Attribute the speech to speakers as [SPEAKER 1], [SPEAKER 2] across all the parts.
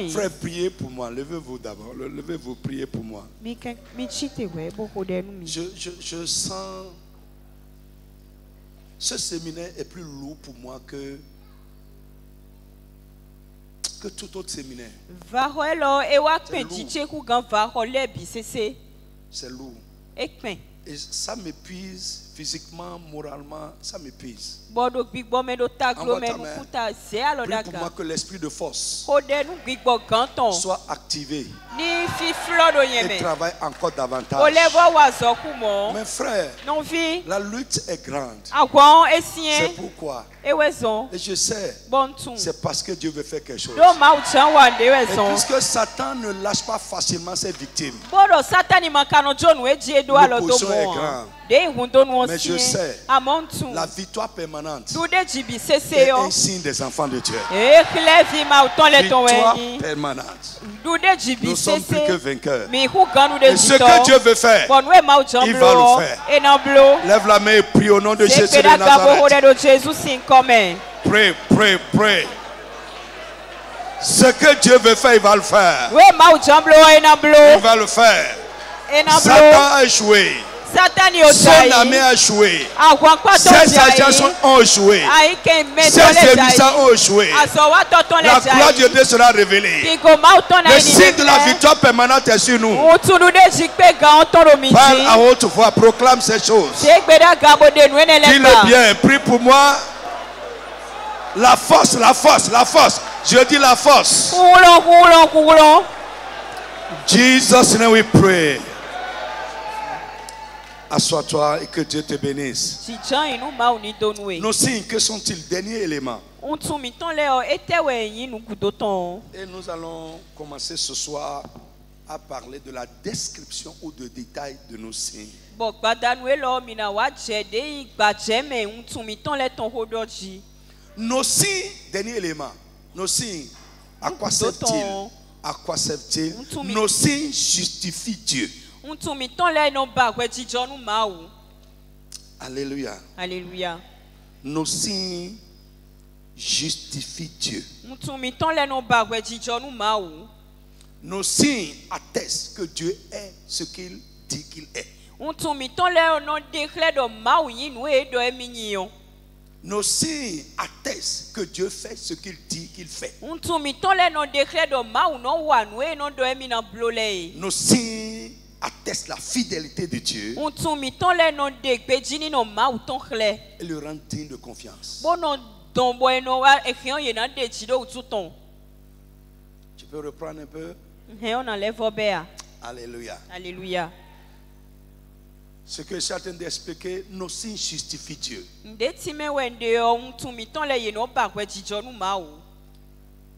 [SPEAKER 1] Frère, priez pour moi. Levez-vous d'abord. Levez-vous, priez pour moi. Je sens... Ce séminaire est plus lourd pour moi que tout autre séminaire. C'est lourd. Et ça m'épuise physiquement, moralement, ça m'épuise. Envoie ta main. Prie pour moi que l'esprit de force soit activé et travaille encore davantage. Mes frères, la lutte est grande. C'est pourquoi. Et je sais, c'est parce que Dieu veut faire quelque chose. Et puisque Satan ne lâche pas facilement ses victimes, l'opposition est grande. Mais je sais, la victoire permanente est un signe des enfants de Dieu. Victoire permanente. Nous ne sommes plus que vainqueurs. Et ce que Dieu veut faire, il va le faire. Lève la main et prie au nom de Jésus de Nazareth. Prie, prie, prie. Ce que Dieu veut faire, il va le faire. Il va le faire. Satan a échoué. Son armée a échoué. Ses agents ont échoué. Ses émissaires ont échoué. La gloire de Dieu sera révélée. Le signe de la victoire permanente est sur nous. Parle à haute voix, proclame ces choses. Dis-le bien, prie pour moi. La force, la force, la force. Je dis la force. Jesus' name we pray. Assois-toi et que Dieu te bénisse. Nos signes, que sont-ils? Dernier élément. Et nous allons commencer ce soir à parler de la description ou de détails de nos signes. Nos signes, dernier élément. Nos signes, à quoi servent-ils? À quoi servent-ils? Nos signes justifient Dieu. Alléluia.
[SPEAKER 2] Alléluia.
[SPEAKER 1] Nos signes justifient Dieu. Nos signes attestent que Dieu est ce qu'il dit qu'il est. Nos signes attestent que Dieu fait ce qu'il dit qu'il fait. Nos signes attestent la fidélité de Dieu et le rend digne de confiance. Tu peux reprendre un peu? Alléluia.
[SPEAKER 2] Alléluia.
[SPEAKER 1] Ce que je suis en train d'expliquer, nos signes justifient Dieu.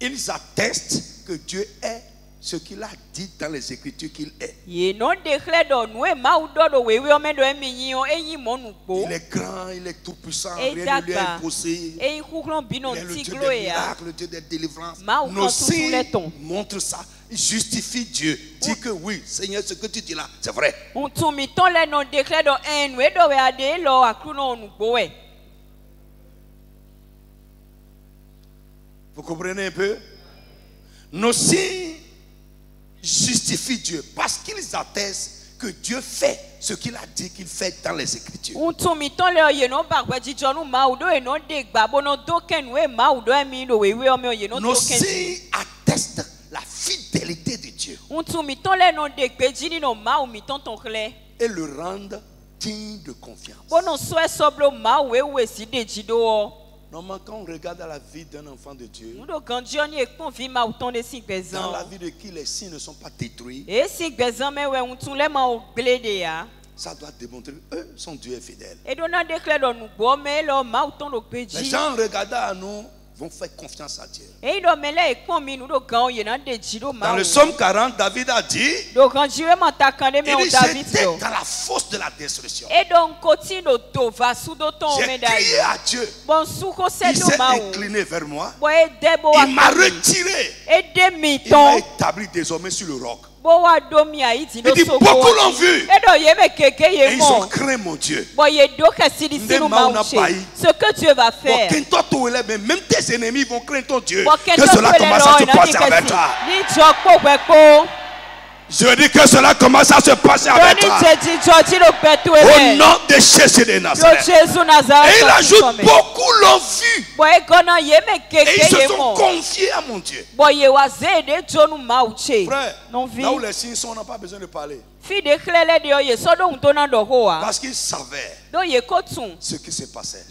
[SPEAKER 1] Ils attestent que Dieu est ce qu'il a dit dans les Écritures qu'il est. Il est grand, il est tout puissant, rien ne lui est impossible. Il est le Dieu des miracles, le Dieu des délivrances. Nos signes montrent ça. Il justifie Dieu. Dit que oui, Seigneur, ce que tu dis là, c'est vrai. Vous comprenez un peu? Nos signes justifient Dieu parce qu'ils attestent que Dieu fait ce qu'il a dit qu'il fait dans les Écritures. Nos signes attestent la fidélité de Dieu et le rendent digne de confiance. Normalement, quand on regarde à la vie d'un enfant de Dieu, dans la vie de qui les signes ne sont pas détruits, ça doit démontrer que son Dieu est fidèle. Les gens regardant à nous vont faire confiance à Dieu. Dans le psaume 40, David a dit, il j'étais dans la fosse de la destruction. J'ai crié à Dieu. Il s'est incliné vers moi. Il m'a retiré. Il m'a établi désormais sur le roc.
[SPEAKER 2] Il dit beaucoup l'ont vu. Et ils ont craint mon Dieu.
[SPEAKER 1] Ce que Dieu va faire.
[SPEAKER 2] Même tes ennemis vont craindre ton Dieu. Que cela commence à se passer avec toi. Je dis que cela commence à se passer avec toi. Au nom de Jésus de Nazareth. Et il ajoute, beaucoup l'ont vu. Et ils se sont confiés à mon Dieu. Frère, là où les signes sont, on n'a pas besoin de parler. Parce qu'ils savaient ce qui se passait.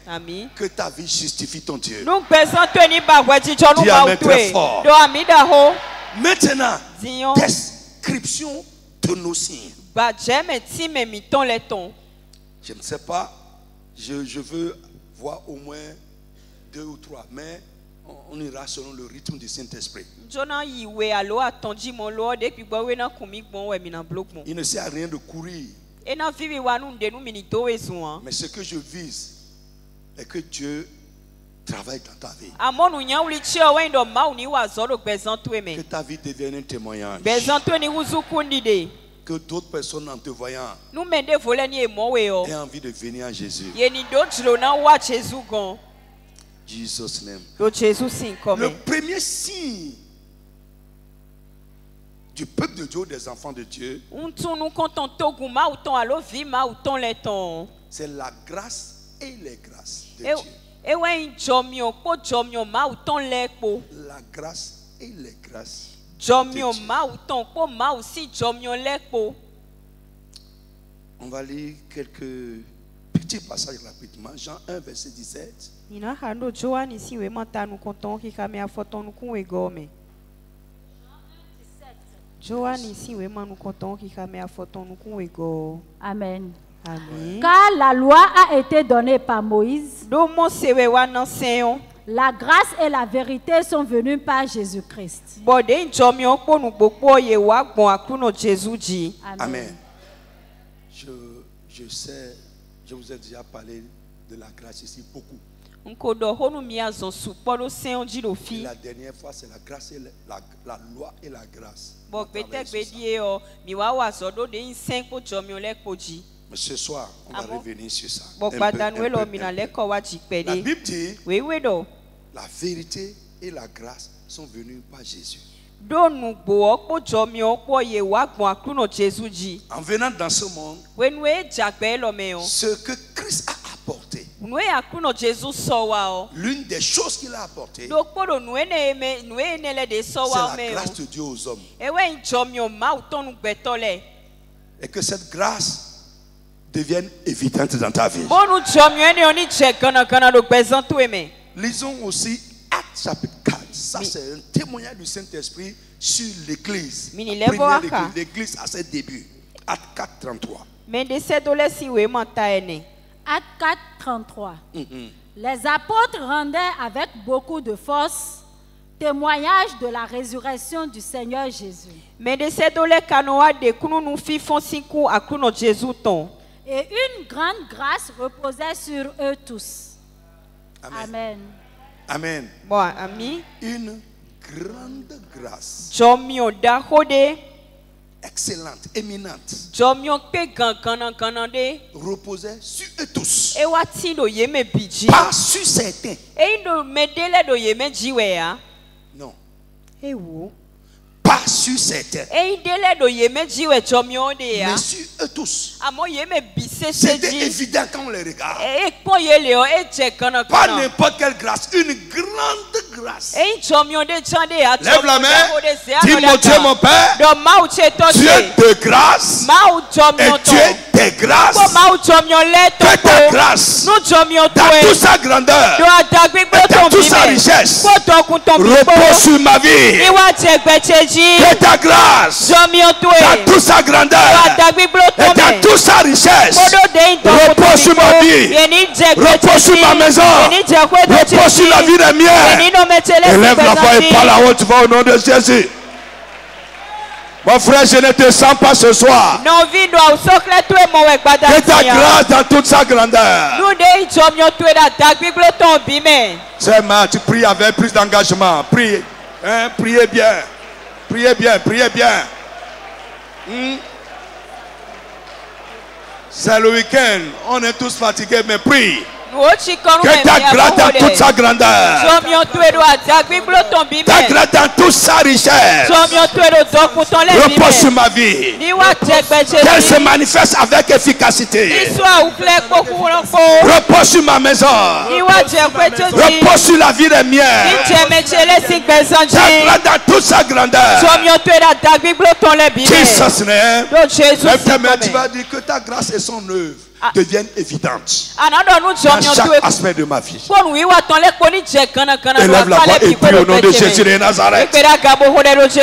[SPEAKER 2] Amen. Que ta vie justifie ton Dieu. Dis amen très fort. Maintenant, description de nos signes. Je ne sais pas, je veux voir au moins 2 ou 3, mais on ira selon le rythme du Saint-Esprit. Il ne sert à rien de courir. Mais ce que je vise est que Dieu travaille dans ta vie. Que ta vie devienne un témoignage. Que d'autres personnes en te voyant aient envie de venir à Jésus. Jesus name. Le premier signe du peuple de Dieu, des enfants de Dieu, c'est la grâce et les grâces de Dieu. La grâce et les grâces de Dieu. On va lire quelques petits passages rapidement. Jean 1, verset 17.
[SPEAKER 3] Amen. Amen. Car la loi a été donnée par Moïse. La grâce et la vérité sont venues par Jésus-Christ.
[SPEAKER 2] Amen. Je sais, je vous ai déjà parlé de la grâce ici beaucoup. Et la dernière fois, c'est la grâce et la loi et la grâce. Mais ce soir, on va revenir sur ça. La Bible dit, la vérité et la grâce sont venues par Jésus. En venant dans ce monde, ce que Christ a apporté, l'une des choses qu'il a apporté, c'est la grâce de Dieu aux hommes. Et que cette grâce devienne évidente dans ta vie. Lisons aussi Actes chapitre 4. Ça, c'est un témoignage du Saint-Esprit sur l'Église. L'Église à ses débuts. Actes 4, 33.
[SPEAKER 3] Actes 4, 33. Les apôtres rendaient avec beaucoup de force témoignage de la résurrection du Seigneur Jésus. Et une grande grâce reposait sur eux tous. Amen.
[SPEAKER 2] Amen.
[SPEAKER 1] Amen.
[SPEAKER 2] Une grande grâce. Excellente, éminente. Reposait sur eux tous. Pas sur certains. Non. Pas sur certains. Mais sur eux tous. C'était évident quand on les regarde. Pas n'importe quelle grâce, une grande grâce. Lève la main. Dis mon Dieu, mon Père, Dieu de grâce et Dieu de grâce. Que ta grâce, dans toute sa grandeur et dans toute sa richesse, repose sur ma vie. Que ta grâce, dans toute sa grandeur et dans toute sa richesse, repose sur ma vie, repose sur ma maison, repose sur la vie des miens. Élève la voix et parle à haute voix au nom de Jésus. Mon frère, je ne te sens pas ce soir. Que ta grâce dans toute sa grandeur. Seulement, tu pries avec plus d'engagement. Prie, hein, priez bien. priez bien, priez bien. C'est le week-end, on est tous fatigués, mais prie. Que ta grâce dans toute sa grandeur, ta grâce dans toute sa richesse, repose sur ma vie, qu'elle se manifeste avec efficacité, repose sur ma maison, repose sur la vie des miens, ta grâce dans toute sa grandeur. Jesus name. Tu vas dire que ta grâce et son œuvre deviennent évidentes dans chaque aspect de ma vie. Élève la voix et prie au nom de Jésus de Nazareth.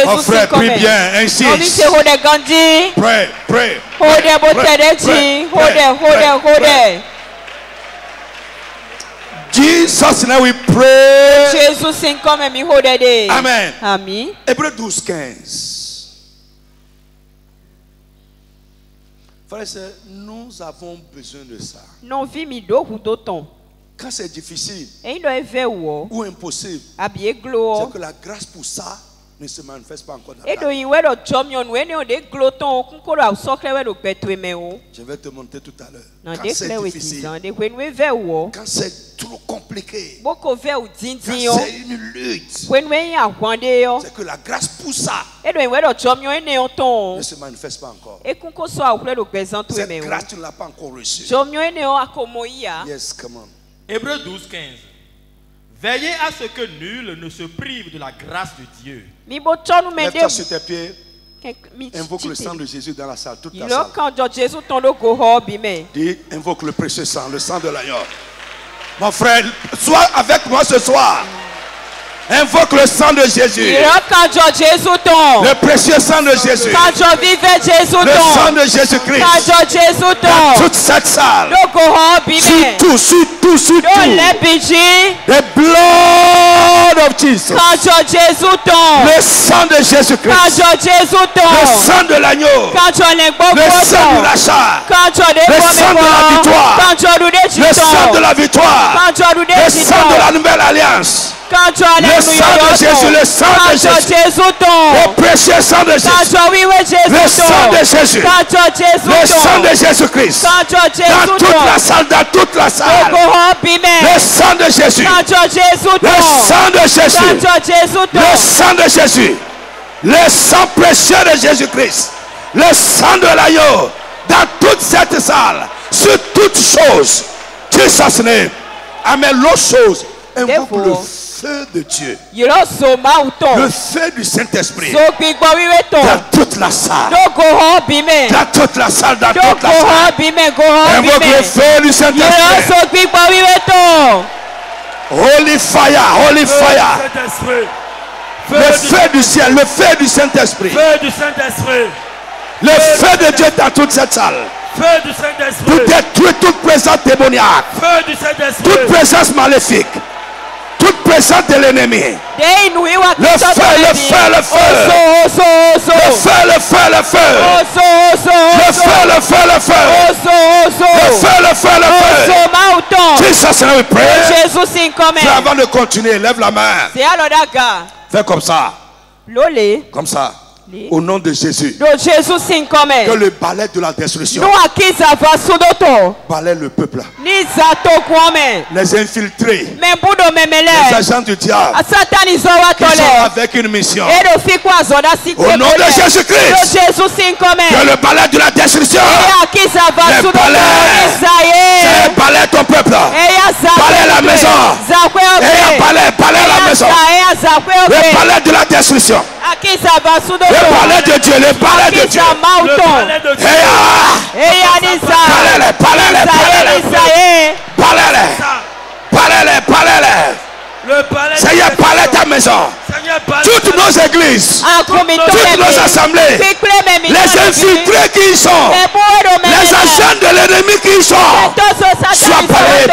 [SPEAKER 2] Mon frère, prie bien, insiste. Pray, pray. Jesus name we pray. Amen.
[SPEAKER 1] Amen.
[SPEAKER 2] Hébreux 12, 15. Frère, nous avons besoin de ça. Quand c'est difficile ou impossible, c'est que la grâce pour ça ne se manifeste pas encore dans la vie. Je vais te montrer tout à l'heure. Quand c'est difficile, quand c'est trop compliqué, quand c'est une lutte, c'est que la grâce pour ça ne se manifeste pas encore. Cette grâce, tu ne l'as pas encore reçue. Yes, come on.
[SPEAKER 4] Hébreux 12, 15. Veillez à ce que nul ne se prive de la grâce de Dieu.
[SPEAKER 2] Lève-toi sur tes pieds. Invoque le sang de Jésus dans la salle, toute la salle. Dis, invoque le précieux sang, le sang de l'agneau. Mon frère, sois avec moi ce soir. Invoque le sang de Jésus. Le précieux sang de Jésus. Le sang de Jésus-Christ. Dans toute cette salle. Sur tout. The blood of Jesus. Le sang de Jésus-Christ. Le sang de l'agneau. Le sang du rachat. Le sang de la victoire. Le sang de la victoire. Le sang de la nouvelle alliance. Le sang de Jésus, le sang de Jésus, le précieux sang de Jésus, le sang de Jésus, le sang de Jésus-Christ, dans toute la salle, le sang de Jésus, le sang de Jésus, le sang de Jésus, le sang précieux de Jésus-Christ, le sang de l'agneau, dans toute cette salle, sur toutes choses, Jesus name. Amen. L'autre chose, invoque le feu de Dieu, le feu du Saint-Esprit dans toute la salle, dans toute la salle, dans toute la salle. Invoque le feu du Saint-Esprit. Holy fire, holy fire. Le feu du ciel, le feu du Saint-Esprit. Le feu de Dieu dans toute cette salle. Pour détruire toute présence démoniaque, toute présence maléfique, toute présence de l'ennemi. Le feu, le feu, le feu. Le feu, le feu, le feu. Le feu, le feu, le feu. Le feu, le feu, le feu. Jesus name we pray. Avant de continuer, lève la main. Fais comme ça. Comme ça. Au nom de Jésus. Que le balai de la destruction balaie le peuple. Les infiltrés. Les agents du diable. Qui sont avec une mission. Au nom de Jésus-Christ. Que le balai de la destruction. Les balaie ton peuple. Balaie la maison. Balaie la maison. Le balai de la destruction. Le palais de Dieu, le palais de Dieu. Seigneur, palais ta maison. Toutes nos églises, toutes nos assemblées, les infiltrés qui y sont, les agents de l'ennemi qui y sont, soient palais.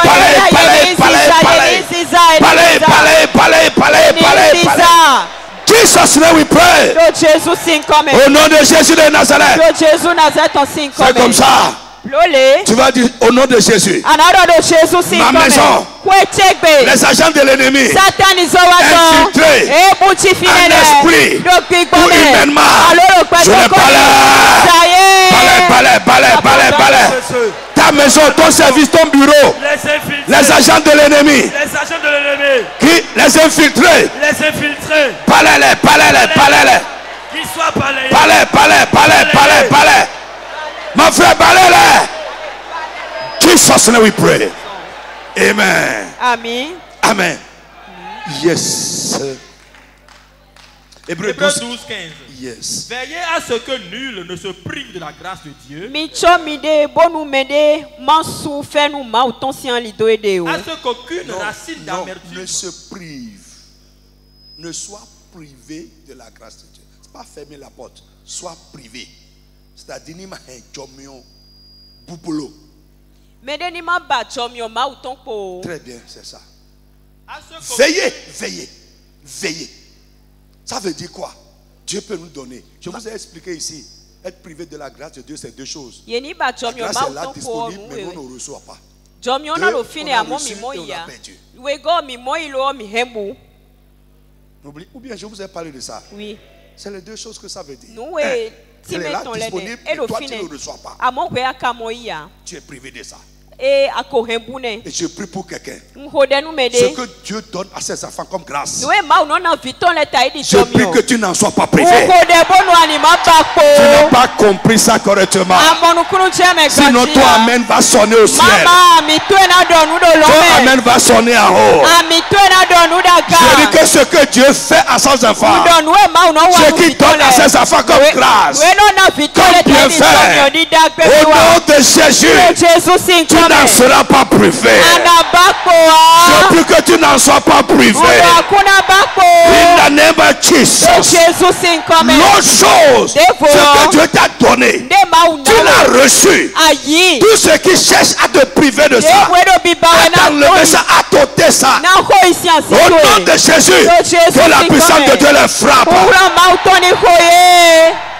[SPEAKER 2] Jesus name we pray. Au nom de Jésus de Nazareth. C'est comme ça. Tu vas dire au nom de Jésus. Ma maison. Les agents de l'ennemi. Infiltrés. Un esprit. Ou humainement. Je ne balai. Ta maison, ton service, ton bureau. Les agents de l'ennemi. Qui les infiltrés. Balai.
[SPEAKER 5] Qu'ils soient balayés.
[SPEAKER 2] Balai. Mon frère, balai. Jesus name we pray. Amen. Amen. Yes.
[SPEAKER 4] Hébreux 12, 15.
[SPEAKER 2] Yes.
[SPEAKER 4] Veillez à ce que nul ne se prive de la grâce de Dieu. À ce qu'aucune racine d'amertume
[SPEAKER 2] ne se prive. Ne soit privé de la grâce de Dieu. C'est pas fermer la porte. Sois privé. C'est-à-dire, il m'a un jomion boubolo. Très bien, c'est ça. Veillez. Ça veut dire quoi? Dieu peut nous donner. Je vous ai expliqué ici. Être privé de la grâce de Dieu, c'est deux choses. La grâce est là disponible, mais nous ne reçoit pas. On a reçu et on a perdu. Ou bien je vous ai parlé de ça.
[SPEAKER 3] Oui.
[SPEAKER 2] C'est les deux choses que ça veut dire.
[SPEAKER 3] Elle
[SPEAKER 2] est là disponible, et toi tu ne reçois pas. Tu es privé de ça. Et je prie pour quelqu'un. Ce que Dieu donne à ses enfants comme grâce. Je prie que tu n'en sois pas privé. Tu n'as pas compris ça correctement. Sinon ton amen va sonner au ciel. Ton amen va sonner en haut. Je dis que ce que Dieu fait à ses enfants, ce qu'il donne à ses enfants comme grâce, comme bienfait, au nom de Jésus, tu n'en seras pas privé. Je prie que tu n'en sois pas privé. In the name of Jesus. L'autre chose, ce que Dieu t'a donné, tu l'as reçu. Tout ce qui cherche à te priver de ça, à t'enlever ça, à t'ôter ça, au nom de Jésus, que la puissance de Dieu les frappe.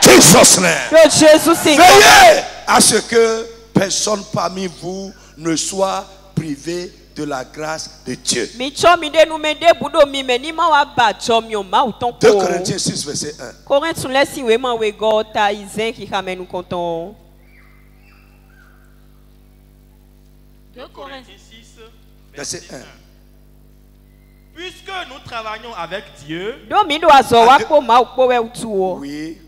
[SPEAKER 2] Jesus name. Veillez à ce que personne parmi vous ne soit privé de la grâce de Dieu. 2 Corinthiens 6, verset 1.
[SPEAKER 4] 2 Corinthiens 6,
[SPEAKER 2] verset 1.
[SPEAKER 4] Puisque nous travaillons avec Dieu,
[SPEAKER 2] oui.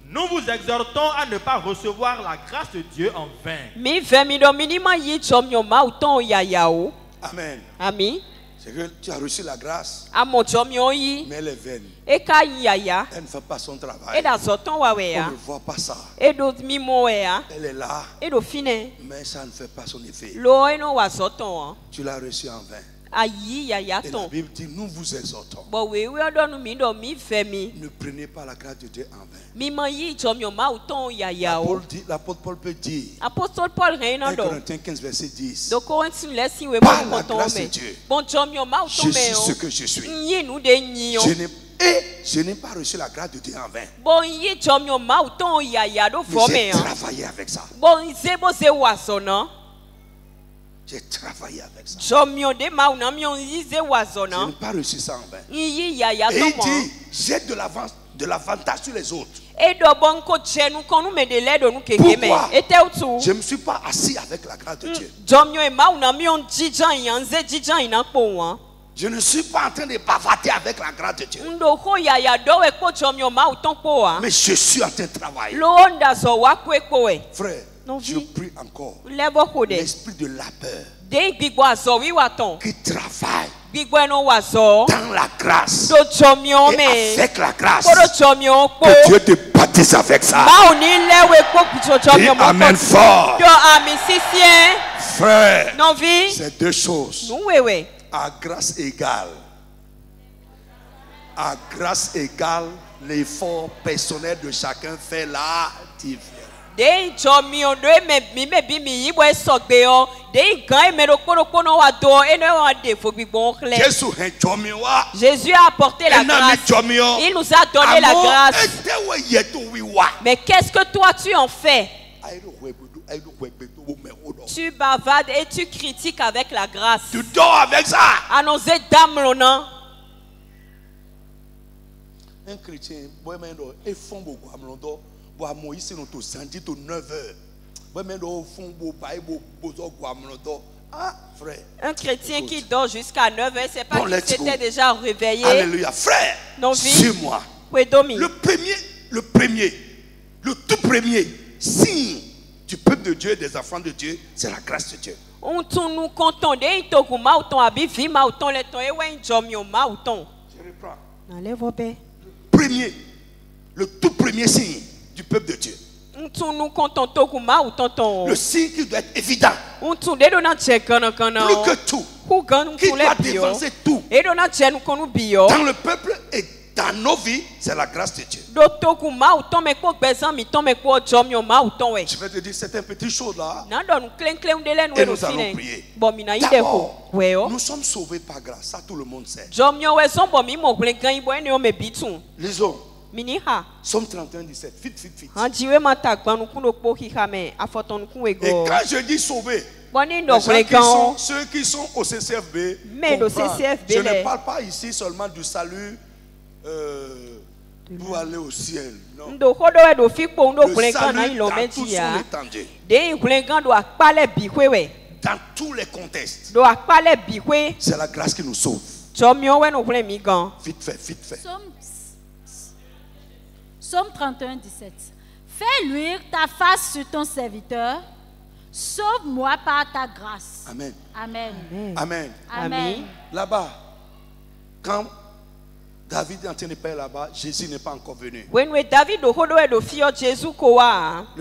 [SPEAKER 4] Nous vous exhortons à ne pas recevoir la grâce de Dieu en vain.
[SPEAKER 2] Amen. C'est que tu as reçu la grâce, mais elle est vaine. Elle ne fait pas son travail. On ne voit pas ça. Elle est là, mais ça ne fait pas son effet. Tu l'as reçu en vain. Et la Bible dit, nous vous exhortons. Ne prenez pas la grâce de Dieu en vain. L'apôtre Paul peut dire, 1 Corinthiens 15, verset 10, par la grâce de Dieu, je suis ce que je suis. Je n'ai pas reçu la grâce de Dieu en vain. Mais j'ai travaillé avec ça. J'ai travaillé avec ça. Je n'ai pas reçu ça en vain. Et il dit, j'ai de l'avantage sur les autres. Pourquoi? Je ne me suis pas assis avec la grâce de Dieu. Je ne suis pas en train de bavarder avec la grâce de Dieu. Mais je suis en train de travailler. Frère, je prie encore. L'esprit de labeur qui travaille dans la grâce et avec la grâce, que Dieu te baptise avec ça. Dis amen fort. Frère, c'est deux choses. À grâce égale, l'effort personnel de chacun fait la différence.
[SPEAKER 3] Jésus a apporté la grâce. Il nous a donné la grâce. Mais qu'est-ce que toi tu en fais?
[SPEAKER 1] Tu bavardes et tu critiques avec la grâce.
[SPEAKER 2] Tu dors avec ça.
[SPEAKER 1] Annoncez dame l'honneur.
[SPEAKER 2] Un chrétien, il font beaucoup à Mlondo, bois Moïse nous tous samedi to 9h.
[SPEAKER 1] Un chrétien qui dort jusqu'à 9h, c'est pas qu'il s'était déjà réveillé.
[SPEAKER 2] Alléluia, frère. Suis-moi. Le tout premier signe du peuple de Dieu et des enfants de Dieu, c'est la grâce de Dieu.
[SPEAKER 1] Je reprends.
[SPEAKER 2] Le tout premier signe du peuple de Dieu. Le signe qui doit être évident. Plus que tout. Qui doit dévancer tout. Dans le peuple et dans nos vies, c'est la grâce de Dieu. Je vais te dire certaines petites choses là. Et nous allons prier. D'abord, nous sommes sauvés par grâce. Ça, tout le monde sait. Lisons. Somme 31, 17. Vite. Et quand je dis sauvé, ceux qui sont au CCFB, je ne parle pas ici seulement du salut pour aller au ciel. Non. Le salut dans toute son étendue. Dans tous les contextes. C'est la grâce qui nous sauve. Vite fait.
[SPEAKER 3] Psaume 31, 17. Fais luire ta face sur ton serviteur. Sauve-moi par ta grâce.
[SPEAKER 2] Amen.
[SPEAKER 3] Amen.
[SPEAKER 2] Là-bas, quand David est en train de parler là-bas, Jésus n'est pas encore venu. Le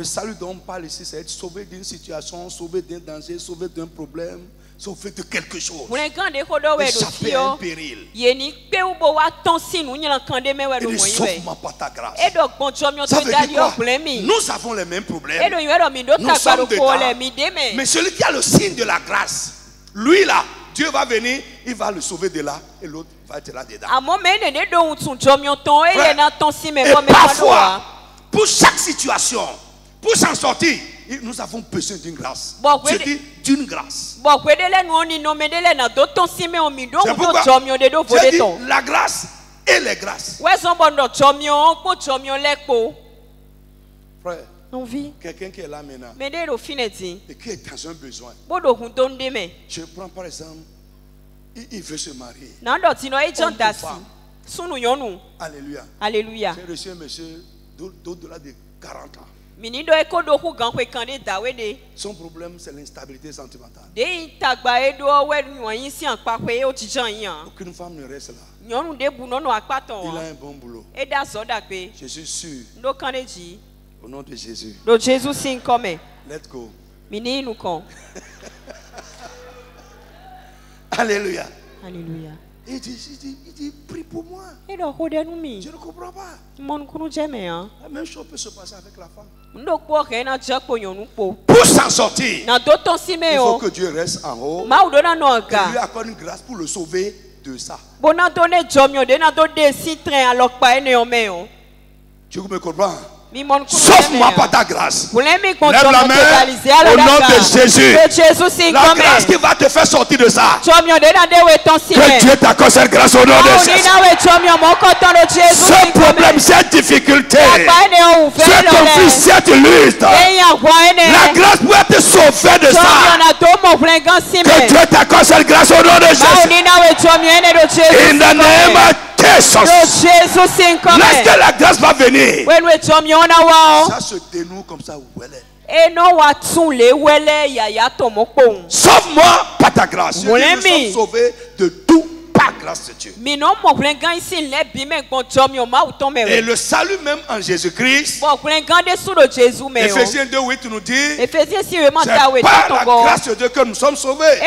[SPEAKER 2] salut dont on parle ici, c'est être sauvé d'une situation, sauvé d'un danger, sauvé d'un problème, sauvé de quelque chose. Échapper à un péril. Et sauve-moi par ta grâce. Ça veut dire quoi? Nous avons les mêmes problèmes. Nous sommes dedans. Mais celui qui a le signe de la grâce, lui là, Dieu va venir, il va le sauver de là et l'autre va être là dedans. Et parfois, pour chaque situation, pour s'en sortir, nous avons besoin d'une grâce. Je dis d'une grâce. C'est pourquoi j'ai dit la grâce et les grâces. Frère, quelqu'un qui est là maintenant et qui est dans un besoin. Je prends par exemple, il veut se marier. Alléluia. J'ai reçu un monsieur d'au-delà de 40 ans. Son problème, c'est l'instabilité sentimentale. Aucune femme ne reste là. Il a un bon boulot. Je suis sûr. Au nom de Jésus. Let's go. Alléluia. Il dit, prie pour moi. Je ne comprends pas. La même chose peut se passer avec la femme. Pour s'en sortir, il faut que Dieu reste en haut et lui accorde une grâce pour le sauver de ça. Tu me comprends? Sauve-moi par ta grâce. Lève la main au nom de Jésus. La grâce qui va te faire sortir de ça. Que Dieu t'accorde cette grâce au nom de Jésus. Ce problème, cette difficulté, ce conflit, cette lutte, la grâce pour te sauver de ça. Que Dieu t'accorde cette grâce au nom de Jésus. In the name of Jesus. Lorsque la grâce va venir, ça se dénoue comme ça. Sauve-moi par ta grâce. Nous sommes sauvés de tout par grâce de Dieu. Et le salut même en Jésus-Christ, Ephésiens 2:8 nous dit, c'est par la grâce de Dieu que nous sommes sauvés.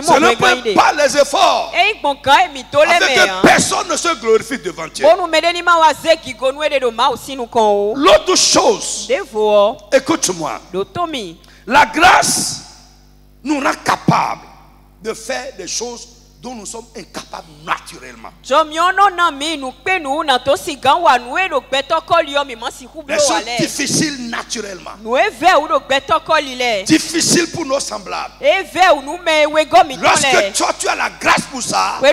[SPEAKER 2] Ce n'est pas les efforts, afin que personne ne se glorifie devant Dieu. L'autre chose, écoute-moi, la grâce nous rend capable de faire des choses dont nous sommes incapables naturellement.
[SPEAKER 1] Les
[SPEAKER 2] choses difficiles naturellement. Difficiles pour nos semblables. Lorsque toi tu as la grâce pour ça, ça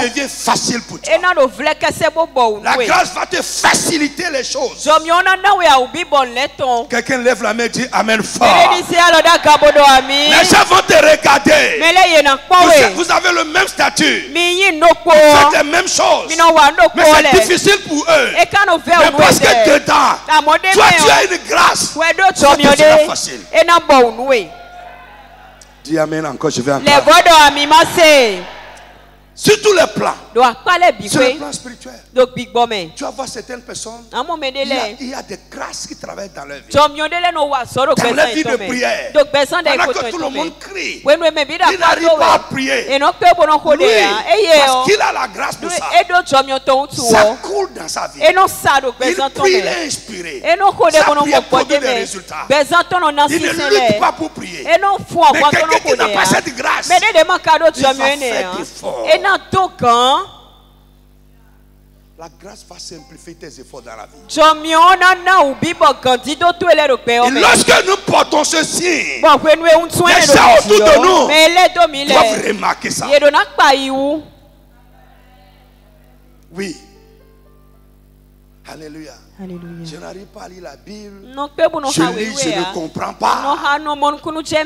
[SPEAKER 2] devient facile pour toi. La grâce va te faciliter les choses. Quelqu'un lève la main et dit Amen fort. Les gens vont te regarder. Vous avez le même statut. Vous faites les mêmes choses. Mais c'est difficile pour eux. Mais parce que dedans, toi tu as une grâce. Ça devient facile. Dis Amen encore, je vais encore. Sur tous les plans. Sur le plan spirituel. Tu vas voir certaines personnes. Il y a des grâces qui travaillent dans leur vie. Dans leur vie de prière. Pendant que tout le monde crie, il n'arrive pas à prier. Lui, parce qu'il a la grâce pour ça. Ça coule dans sa vie. Il prie, il est inspiré. Sa prière produit des résultats. Il ne lutte pas pour prier. Mais quelqu'un qui n'a pas cette grâce, il va faire des efforts. La grâce va simplifier tes efforts dans la vie. Et lorsque nous portons ceci, les gens autour de nous doivent remarquer ça. Oui. Alléluia. Je n'arrive pas à lire la Bible. Je lis, je ne comprends pas.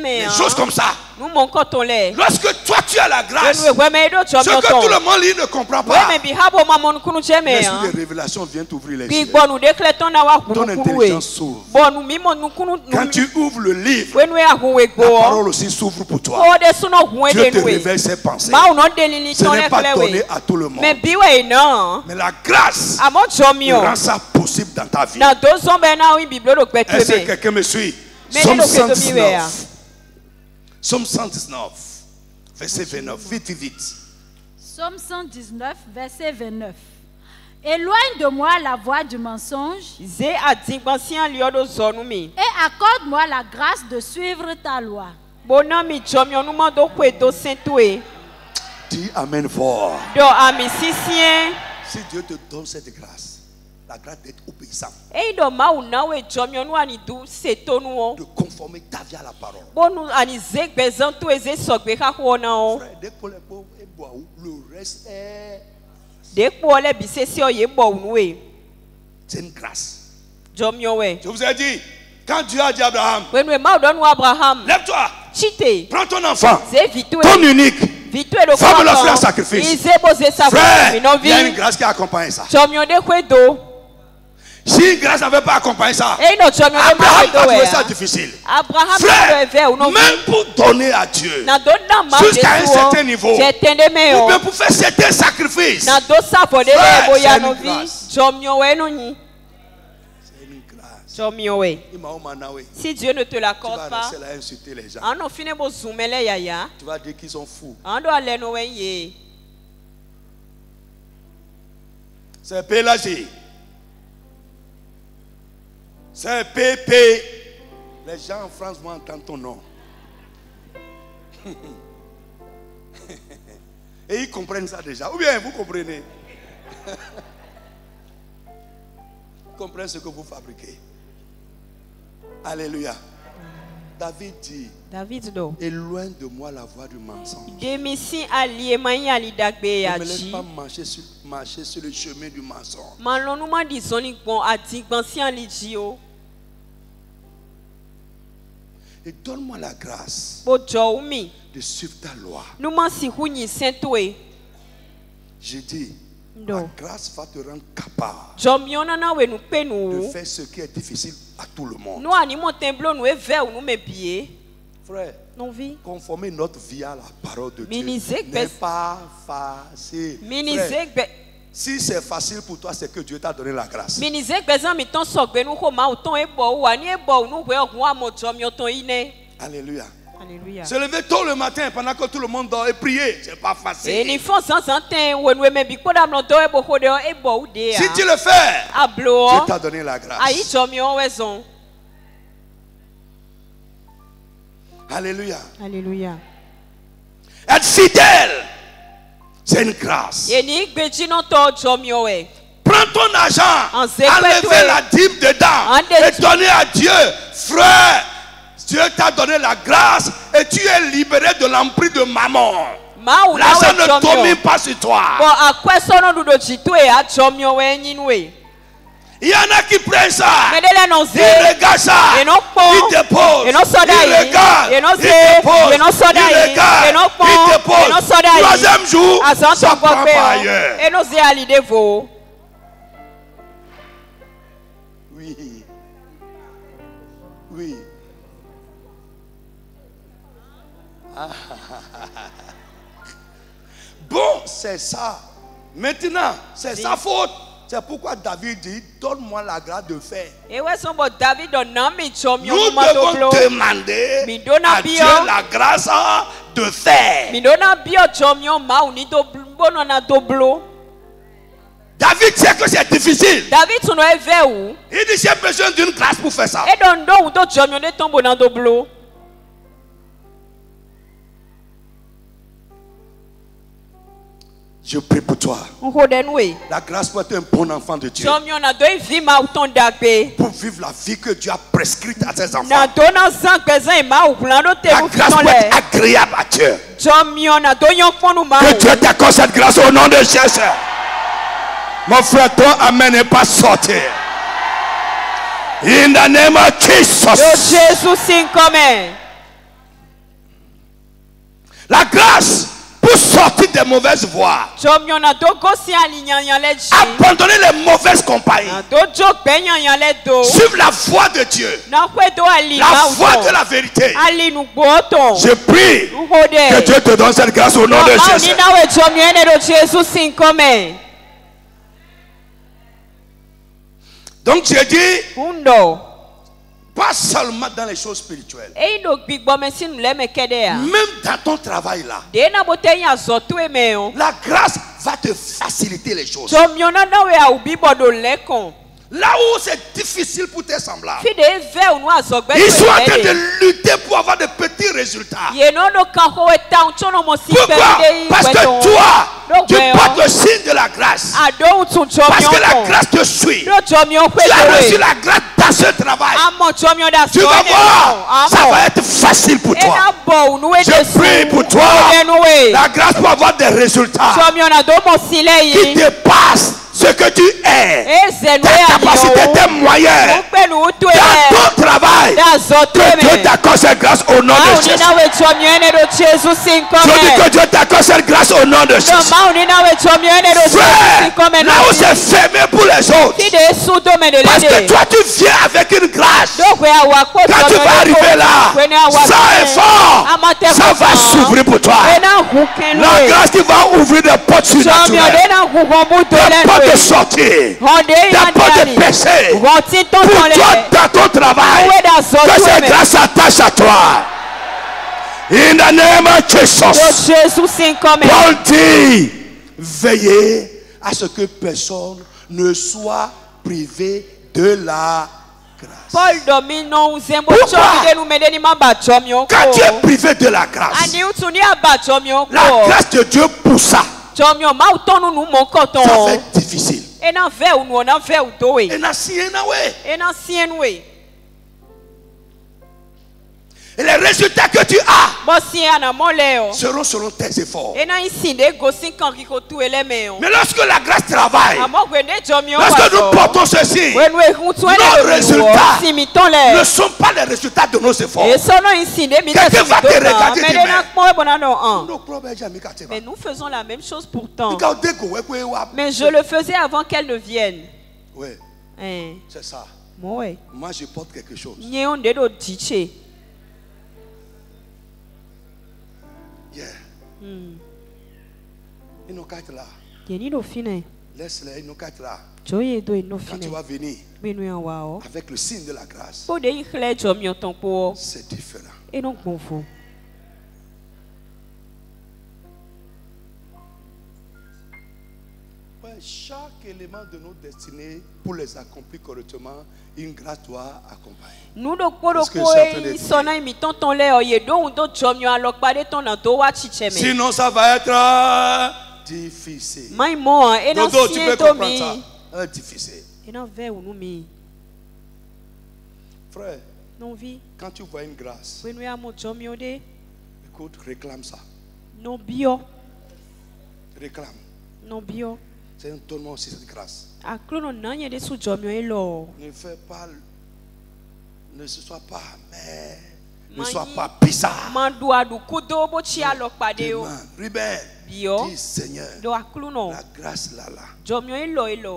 [SPEAKER 2] Des choses comme ça. Lorsque toi tu as la grâce, ce que tout le monde lit ne comprend pas. L'esprit de révélation vient t'ouvrir les yeux. Ton intelligence s'ouvre. Quand tu ouvres le livre, la parole aussi s'ouvre pour toi. Dieu te révèle ses pensées. Ce n'est pas donné à tout le monde. Mais la grâce rend ça possible dans ta vie. Est-ce que quelqu'un me suit? Somme 119. Somme 119, verset 29. Vite, vite.
[SPEAKER 3] Somme 119, verset 29. Éloigne de moi la voix du mensonge et accorde-moi la grâce de suivre ta loi.
[SPEAKER 2] Dis Amen fort. Si Dieu te donne cette grâce, la grâce d'être obéissant, de conformer ta vie à la parole. Frère, dès que les pauvres et boivent, le reste est... C'est une grâce. Je vous ai dit, quand Dieu a dit à Abraham, lève-toi, prends ton enfant, ton unique, va me l'offrir en sacrifice. Frère, il y a une grâce qui accompagne ça. Si une grâce n'avait pas accompagné ça, Abraham a trouvé ça difficile. Frère, même pour donner à Dieu, jusqu'à un certain niveau, ou bien pour faire certains sacrifices, frère, c'est une grâce. C'est une grâce.
[SPEAKER 1] Si Dieu ne te l'accorde pas,
[SPEAKER 2] tu vas insulter les gens. Tu vas dire qu'ils sont fous. C'est Pélagie. C'est Pépé. Les gens en France vont entendre ton nom. Et ils comprennent ça déjà. Ou bien vous comprenez. Ils comprennent ce que vous fabriquez. Alléluia. David dit, éloigne de moi la voix du mensonge. Ne me laisse pas marcher sur le chemin du mensonge. Et donne-moi la grâce de suivre ta loi. J'ai dit, la grâce va te rendre capable de faire ce qui est difficile à tout le monde. Frère, conformer notre vie à la parole de Dieu n'est pas facile. Frère, si c'est facile pour toi, c'est que Dieu t'a donné la grâce. Alléluia.
[SPEAKER 1] Alléluia.
[SPEAKER 2] Se lever tôt le matin pendant que tout le monde dort et prier, c'est pas facile. Si tu le fais, Dieu t'a donné la grâce. Alléluia.
[SPEAKER 1] Alléluia.
[SPEAKER 2] Être fidèle, c'est une grâce. Prends ton argent, enlevez la dîme dedans et donnez à Dieu. Frère, Dieu t'a donné la grâce et tu es libéré de l'emprise de maman. L'argent ne domine pas sur toi. Il y en a qui prennent ça, ils regardent ça, ils déposent, ils regardent, ils déposent, ils regardent, ils déposent. Troisième jour, ça prend pas ailleurs. Oui. Oui. Bon, c'est ça. Maintenant, c'est sa faute. C'est pourquoi David dit, donne-moi la grâce de faire. Nous devons demander à Dieu la grâce de faire. David sait que c'est difficile. Il dit, j'ai besoin d'une grâce pour faire ça. Je prie pour toi. La grâce pour être un bon enfant de Dieu. Pour vivre la vie que Dieu a prescrite à ses enfants. La grâce pour être agréable à Dieu. Que Dieu t'accorde cette grâce au nom de Jésus. Mon frère, toi, amen, n'est pas sorti. In the name of Jesus. La grâce pour sortir des mauvaises voies. Abandonner les mauvaises compagnies. Suivre la voie de Dieu. La voie de la vérité. Je prie que Dieu te donne cette grâce au nom de Jésus. Donc j'ai dit, pas seulement dans les choses spirituelles, même dans ton travail là, la grâce va te faciliter les choses. Là où c'est difficile pour tes semblables, ils sont en train de lutter pour avoir de petits résultats. Pourquoi? Parce que toi, tu portes le signe de la grâce. Parce que la grâce te suit. Tu as reçu la grâce dans ce travail. Tu vas voir, ça va être facile pour toi. Je prie pour toi, la grâce pour avoir des résultats qui dépassent ce que tu es, tes capacités, tes moyens, dans ton travail, que Dieu t'accorde cette grâce au nom de Jésus. Je dis que Dieu t'accorde cette grâce au nom de Jésus. Frère, là où c'est fermé pour les autres, parce que toi tu viens avec une grâce, quand tu vas arriver là, sans effort, ça va s'ouvrir pour toi. La grâce qui va ouvrir des portes surnaturelles, des portes de sortir, des portes de péché pour toi dans ton travail, que cette grâce s'attache à toi. In the name of Jesus. Paul dit, veillez à ce que personne ne soit privé de la grâce. Pourquoi? Quand tu es privé de la grâce, la grâce de Dieu poussa. Ça va être difficile. Et les résultats que tu as seront selon tes efforts. Mais lorsque la grâce travaille, lorsque nous portons ceci, nos résultats ne sont pas les résultats de nos efforts. Quelqu'un va te regarder et dire, mais
[SPEAKER 1] nous faisons la même chose pourtant. Mais je le faisais avant qu'elle ne vienne.
[SPEAKER 2] Oui, c'est ça. Moi je porte quelque chose. Yeah. Ils n'ont qu'à être là. Laisse-les, ils n'ont qu'à être là. Quand tu vas venir avec le signe de la grâce, c'est différent. Chaque élément de nos destinées, pour les accomplir correctement, une grâce doit accompagner. Sinon, ça va être difficile. Dodo, tu peux comprendre ça? Difficile. Frère, quand tu vois une grâce, écoute, réclame ça. Réclame. C'est un tournoi aussi cette grâce. Ne fais pas, ne sois pas amer, ne sois pas bizarre. Ruben, dis Seigneur, la grâce là,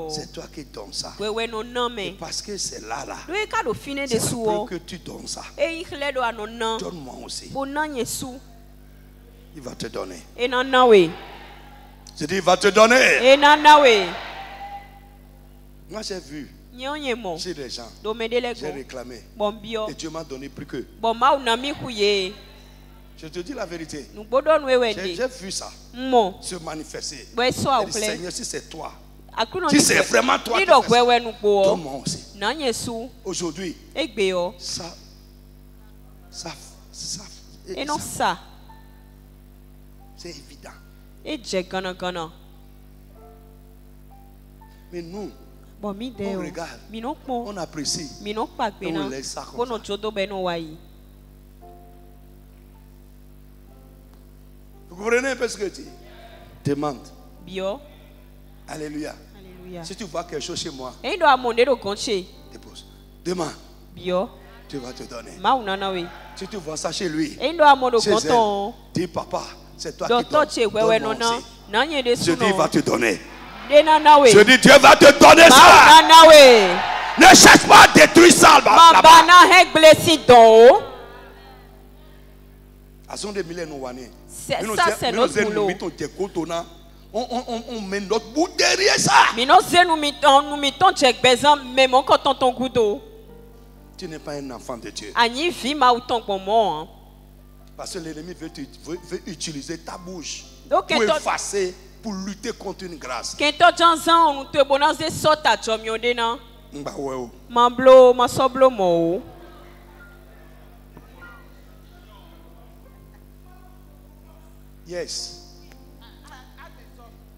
[SPEAKER 2] c'est toi qui donnes ça. Et parce que c'est là, c'est pour que tu donnes ça. Donne-moi aussi. Il va te donner. Je dis, il va te donner. Moi, j'ai vu chez des gens, j'ai réclamé. Et Dieu m'a donné plus que. Je te dis la vérité. J'ai vu ça se manifester. Et Seigneur, si c'est toi, si c'est vraiment toi, donne-moi aussi. Aujourd'hui, ça, c'est évident. Mais nous, on regarde, on apprécie, on laisse ça comme ça. Vous comprenez un peu ce que tu dis? Demande. Alléluia. Si tu vois quelque chose chez moi, dépose. Demande. Tu vas te donner. Si tu vois ça chez lui, chez elle, dis papa, c'est toi qui donnes. Je dis, il va te donner. Je dis, Dieu va te donner ça. Ne cherche pas à détruire ça là-bas. Ça, c'est notre boulot. On met notre bout derrière ça. Tu n'es pas un enfant de Dieu. Parce que l'ennemi veut utiliser ta bouche pour effacer, pour lutter contre une grâce. Yes.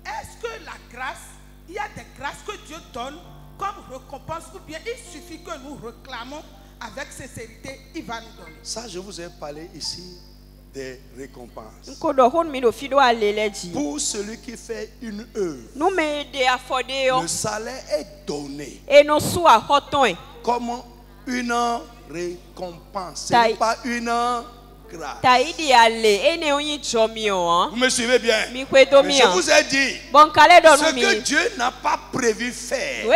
[SPEAKER 5] Est-ce que la grâce, il y a des grâces que Dieu donne comme récompense, ou bien il suffit que nous réclamons avec sincérité, il va nous donner?
[SPEAKER 2] Ça, je vous ai parlé ici des récompenses. Pour celui qui fait une œuvre, le salaire est donné comme une récompense. Ce n'est pas une grâce. Vous me suivez bien? Mais je vous ai dit, ce que Dieu n'a pas prévu faire au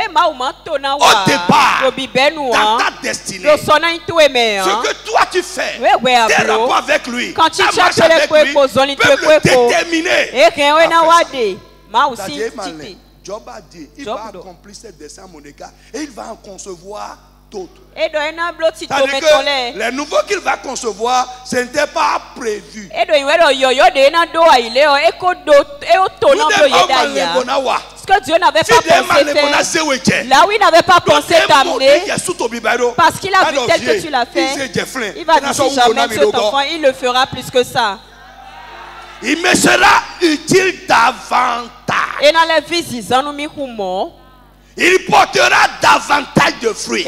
[SPEAKER 2] départ dans ta destinée, ce que toi tu fais, tes rapports avec lui, ta marche avec lui, peut le déterminer. Job a dit, il va accomplir ses desseins monétaires et il va en concevoir d'autres. C'est-à-dire que les nouveaux qu'il va concevoir, ce n'était pas prévu.
[SPEAKER 3] Ce que Dieu n'avait pas pensé faire, là où il n'avait pas pensé t'amener, parce qu'il a vu tel que tu l'as fait, il va dire si jamais cet enfant, il le fera plus que ça.
[SPEAKER 2] Il me sera utile davantage. Il portera davantage de fruits.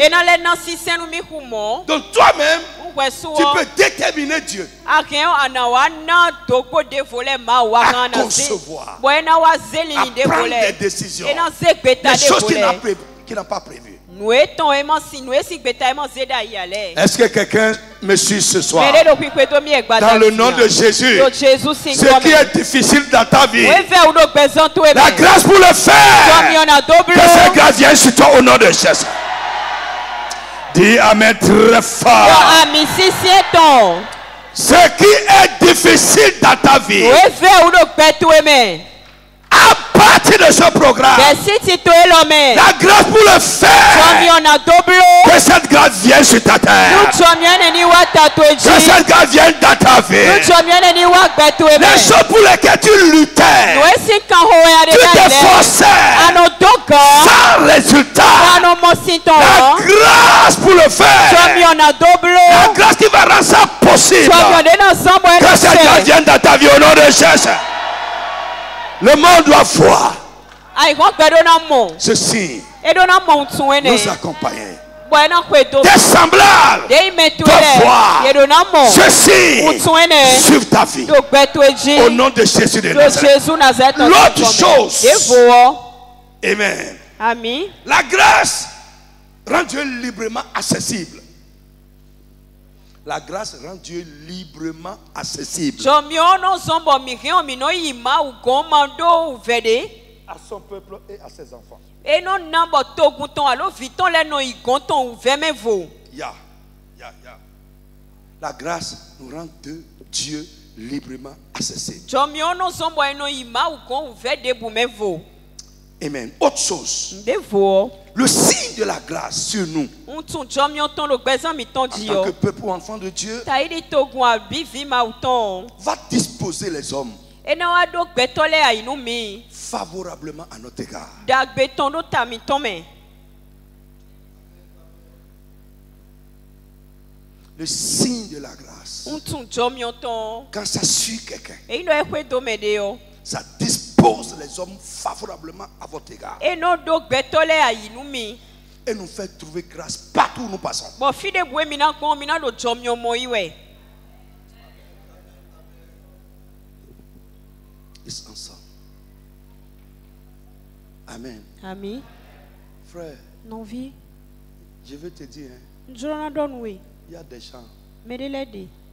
[SPEAKER 2] Donc toi-même, tu peux déterminer Dieu à concevoir, à prendre des décisions, des choses qu'il n'a pas prévues. Est-ce que quelqu'un me suit ce soir? Dans le nom de Jésus, ce qui est difficile dans ta vie, la grâce pour le faire, que cette grâce vienne sur toi au nom de Jésus. Dis Amen très fort. Ce qui est difficile dans ta vie, à partir de ce programme, la grâce pour le faire, que cette grâce vienne sur ta terre, que cette grâce vienne dans ta vie. Les choses pour lesquelles tu luttais, tu t'efforçais, résultat. La grâce pour le faire. La grâce qui va rendre ça possible. Que ça vienne dans ta vie au nom de Jésus. Le monde doit voir. Ceci nous accompagner. Tes semblables doivent voir ceci sur ta vie. Au nom de Jésus de Nazareth. L'autre chose. Amen.
[SPEAKER 3] Amen.
[SPEAKER 2] La grâce rend Dieu librement accessible. La grâce rend Dieu librement accessible. À son peuple et à ses enfants. La grâce nous rend Dieu librement accessible. Amen. Autre chose. Le signe de la grâce sur nous. En tant que peuple ou enfant de Dieu. Va disposer les hommes. Favorablement à notre égard. Le signe de la grâce. Quand ça suit quelqu'un, ça dispose les hommes favorablement à votre égard. Et nous fait trouver grâce partout où nous passons. It's ensemble. Amen.
[SPEAKER 3] Amen.
[SPEAKER 2] Frère,
[SPEAKER 3] non vie.
[SPEAKER 2] Je veux te dire, il y a des gens.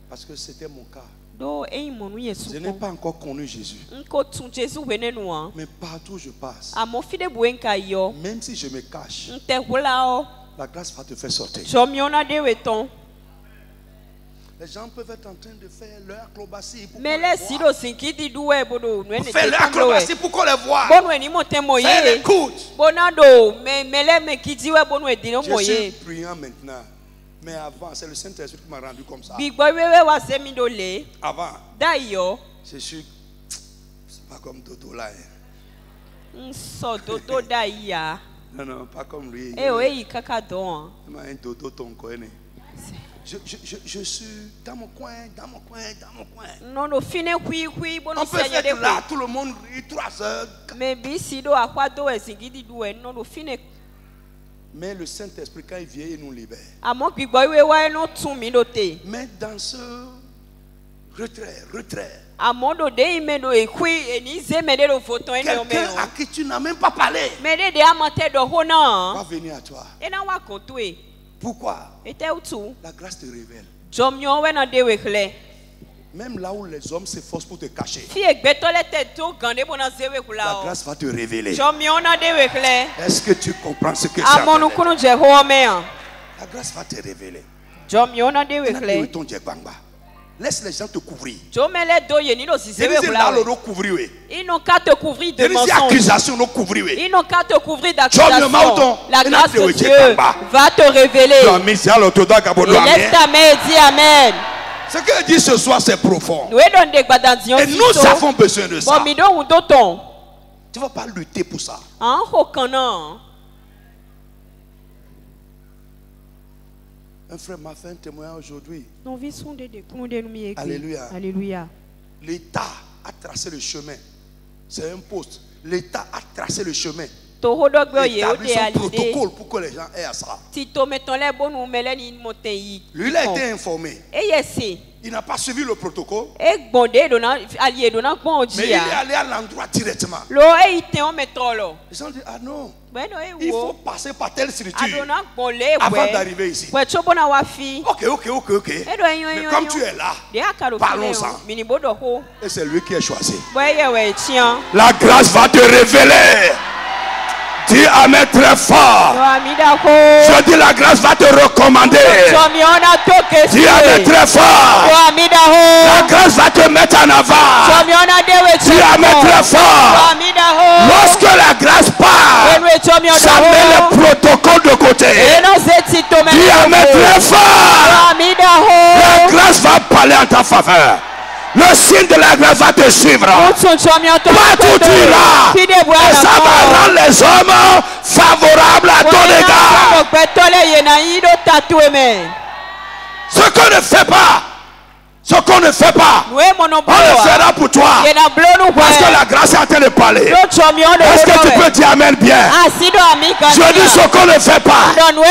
[SPEAKER 2] Parce que c'était mon cas. Je n'ai pas encore connu Jésus. Mais partout où je passe, même si je me cache, la grâce va te faire sortir. Les gens peuvent être en train de faire leur acrobatie pour faire leur acrobatie pour qu'on les voie. Faire les coudes. Je suis priant maintenant. Mais avant, c'est le Saint-Esprit qui m'a rendu comme ça. Avant, je suis... C'est pas comme Dodo là. Non, non, pas comme lui. Il m'a un Dodo ton coin. Je suis dans mon coin.
[SPEAKER 3] Non, non, fini kui.
[SPEAKER 2] On peut être là, tout le monde rit 3 heures. Mais le Saint-Esprit, quand il vient, il nous libère. Mais dans ce retrait. Quelqu'un à qui tu n'as même pas parlé va venir à toi. Pourquoi? La grâce te révèle. Même là où les hommes s'efforcent pour te cacher, la grâce va te révéler. Est-ce que tu comprends ce que c'est? La grâce va te révéler. Laisse les gens te couvrir.
[SPEAKER 3] Ils n'ont qu'à te couvrir de mensonges. Ils n'ont qu'à te couvrir d'accusations. La grâce de Dieu va te révéler. Lève ta main et dis Amen.
[SPEAKER 2] Ce que dit ce soir, c'est profond. Et nous avons besoin de ça. Tu ne vas pas lutter pour ça. Un frère m'a fait un témoignage aujourd'hui. Alléluia.
[SPEAKER 3] Alléluia.
[SPEAKER 2] L'État a tracé le chemin. C'est un poste. L'État a tracé le chemin. Établit son protocole pour que les gens aient à ça. Lui, il a été informé. Il n'a pas suivi le protocole. Mais il est allé à l'endroit directement. Ils ont dit, ah non, il faut passer par telle structure avant d'arriver ici. Ok. Mais comme tu es là, parlons-en. Et c'est lui qui est choisi. La grâce va te révéler. Dis Amen très fort. Je dis la grâce va te recommander. Dis Amen très fort. La grâce va te mettre en avant. Dis Amen très fort. Lorsque la grâce part, ça met le protocole de côté. Dis Amen très fort. La grâce va parler en ta faveur. Le signe de la grâce va te suivre. Partout tu iras. Et ça va rendre les hommes favorable à ton égard. Ce qu'on ne fait pas. Ce qu'on ne fait pas, on le fera pour toi. Parce que la grâce est en train de parler. Est-ce que tu peux dire amen bien? Je dis ce qu'on ne fait pas. La loi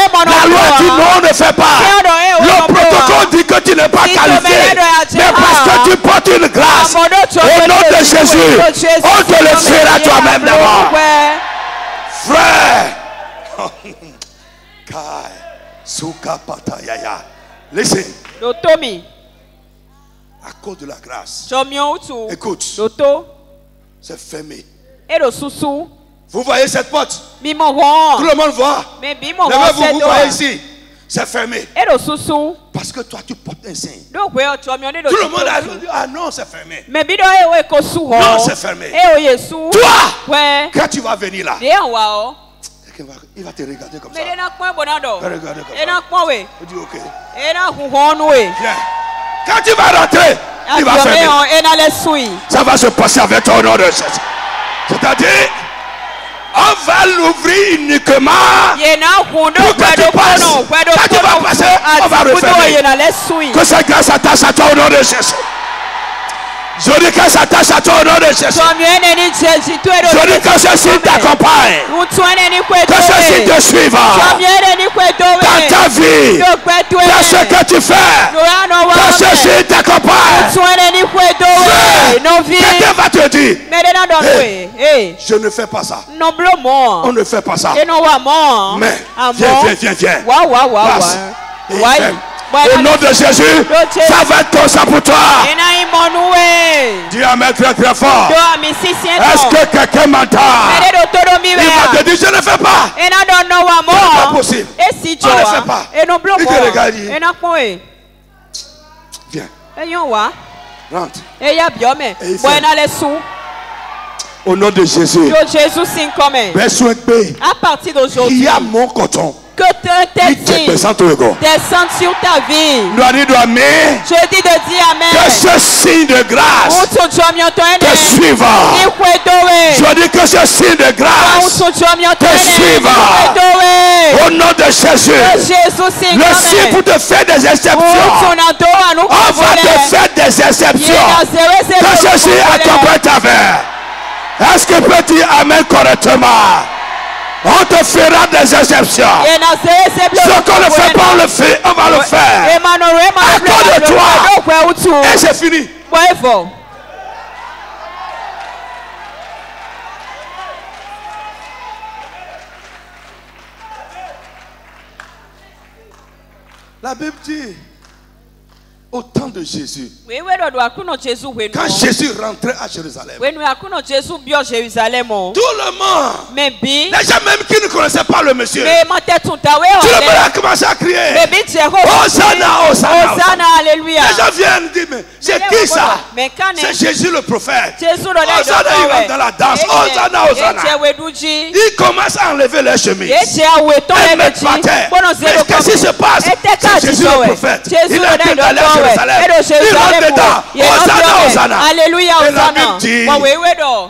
[SPEAKER 2] dit non, on ne fait pas. Le protocole dit que tu n'es pas qualifié. Mais parce que tu portes une grâce, au nom de Jésus, on te le fera toi-même d'abord. Frère. Listen. À cause de la grâce. Écoute. C'est fermé. Vous voyez cette porte? Tout le monde voit. Levez-vous, vous voyez ici. C'est fermé. Parce que toi tu portes un signe. Tout le monde a dit, ah non, c'est fermé. Non, c'est fermé. Toi, quand tu vas venir là, il va te regarder comme ça. Il va regarder comme ça. Il dit ok. Viens. Quand tu vas rentrer, il va fermer. Ça va se passer avec ton nom de Jésus. C'est-à-dire, on va l'ouvrir uniquement pour que tu passes. Quand tu vas passer, on va refermer. Que cette grâce s'attache à toi au nom de Jésus. Je dis que ça s'attache à toi au nom de Jésus. Je dis que ceci t'accompagne. Que ceci te suiva. Dans ta vie. Dans ce que tu fais. Que ceci t'accompagne. Quelqu'un va te dire, hey, je ne fais pas ça. On ne fait pas ça. Mais viens. Passe. Au nom de Jésus, ça va être comme ça pour toi. Dis amen très très fort. Est-ce que quelqu'un m'entend? Il va te dire, je ne fais pas. C'est pas possible. On ne fait pas. Il te regarde. Viens. Rentre. Et il fait. Au nom de Jésus.
[SPEAKER 3] À partir d'aujourd'hui,
[SPEAKER 2] il y a mon coton.
[SPEAKER 3] Que descend sur ta vie.
[SPEAKER 2] Je
[SPEAKER 3] dis de dire amen.
[SPEAKER 2] Que ce signe de grâce te suiva. Je dis que ce signe de grâce te suiva. Au nom de Jésus. Le signe pour te faire des exceptions. On va te faire des exceptions. Que ceci accompagne ta vie. Est-ce que tu peux dire amen correctement? On te fera des exceptions. Ce qu'on ne fait pas, on le fait, on va le faire. À cause de toi. Et c'est fini. La Bible dit, au temps de Jésus, quand Jésus rentrait à Jérusalem, tout le monde, les gens même qui ne connaissaient pas le monsieur, tout le monde a commencé à crier, Hosanna, Hosanna, Hosanna. Les gens viennent dire, mais c'est qui ça? C'est Jésus le prophète. Hosanna, il rentre dans la danse. Hosanna, Hosanna. Il commence à enlever les chemises et mettre par terre. Mais qu'est-ce qui se passe? C'est Jésus le prophète. Il est en train d'aller à Jérusalem. Il rentre dedans. Hosanna, Hosanna.
[SPEAKER 3] Alléluia,
[SPEAKER 2] et la Bible dit,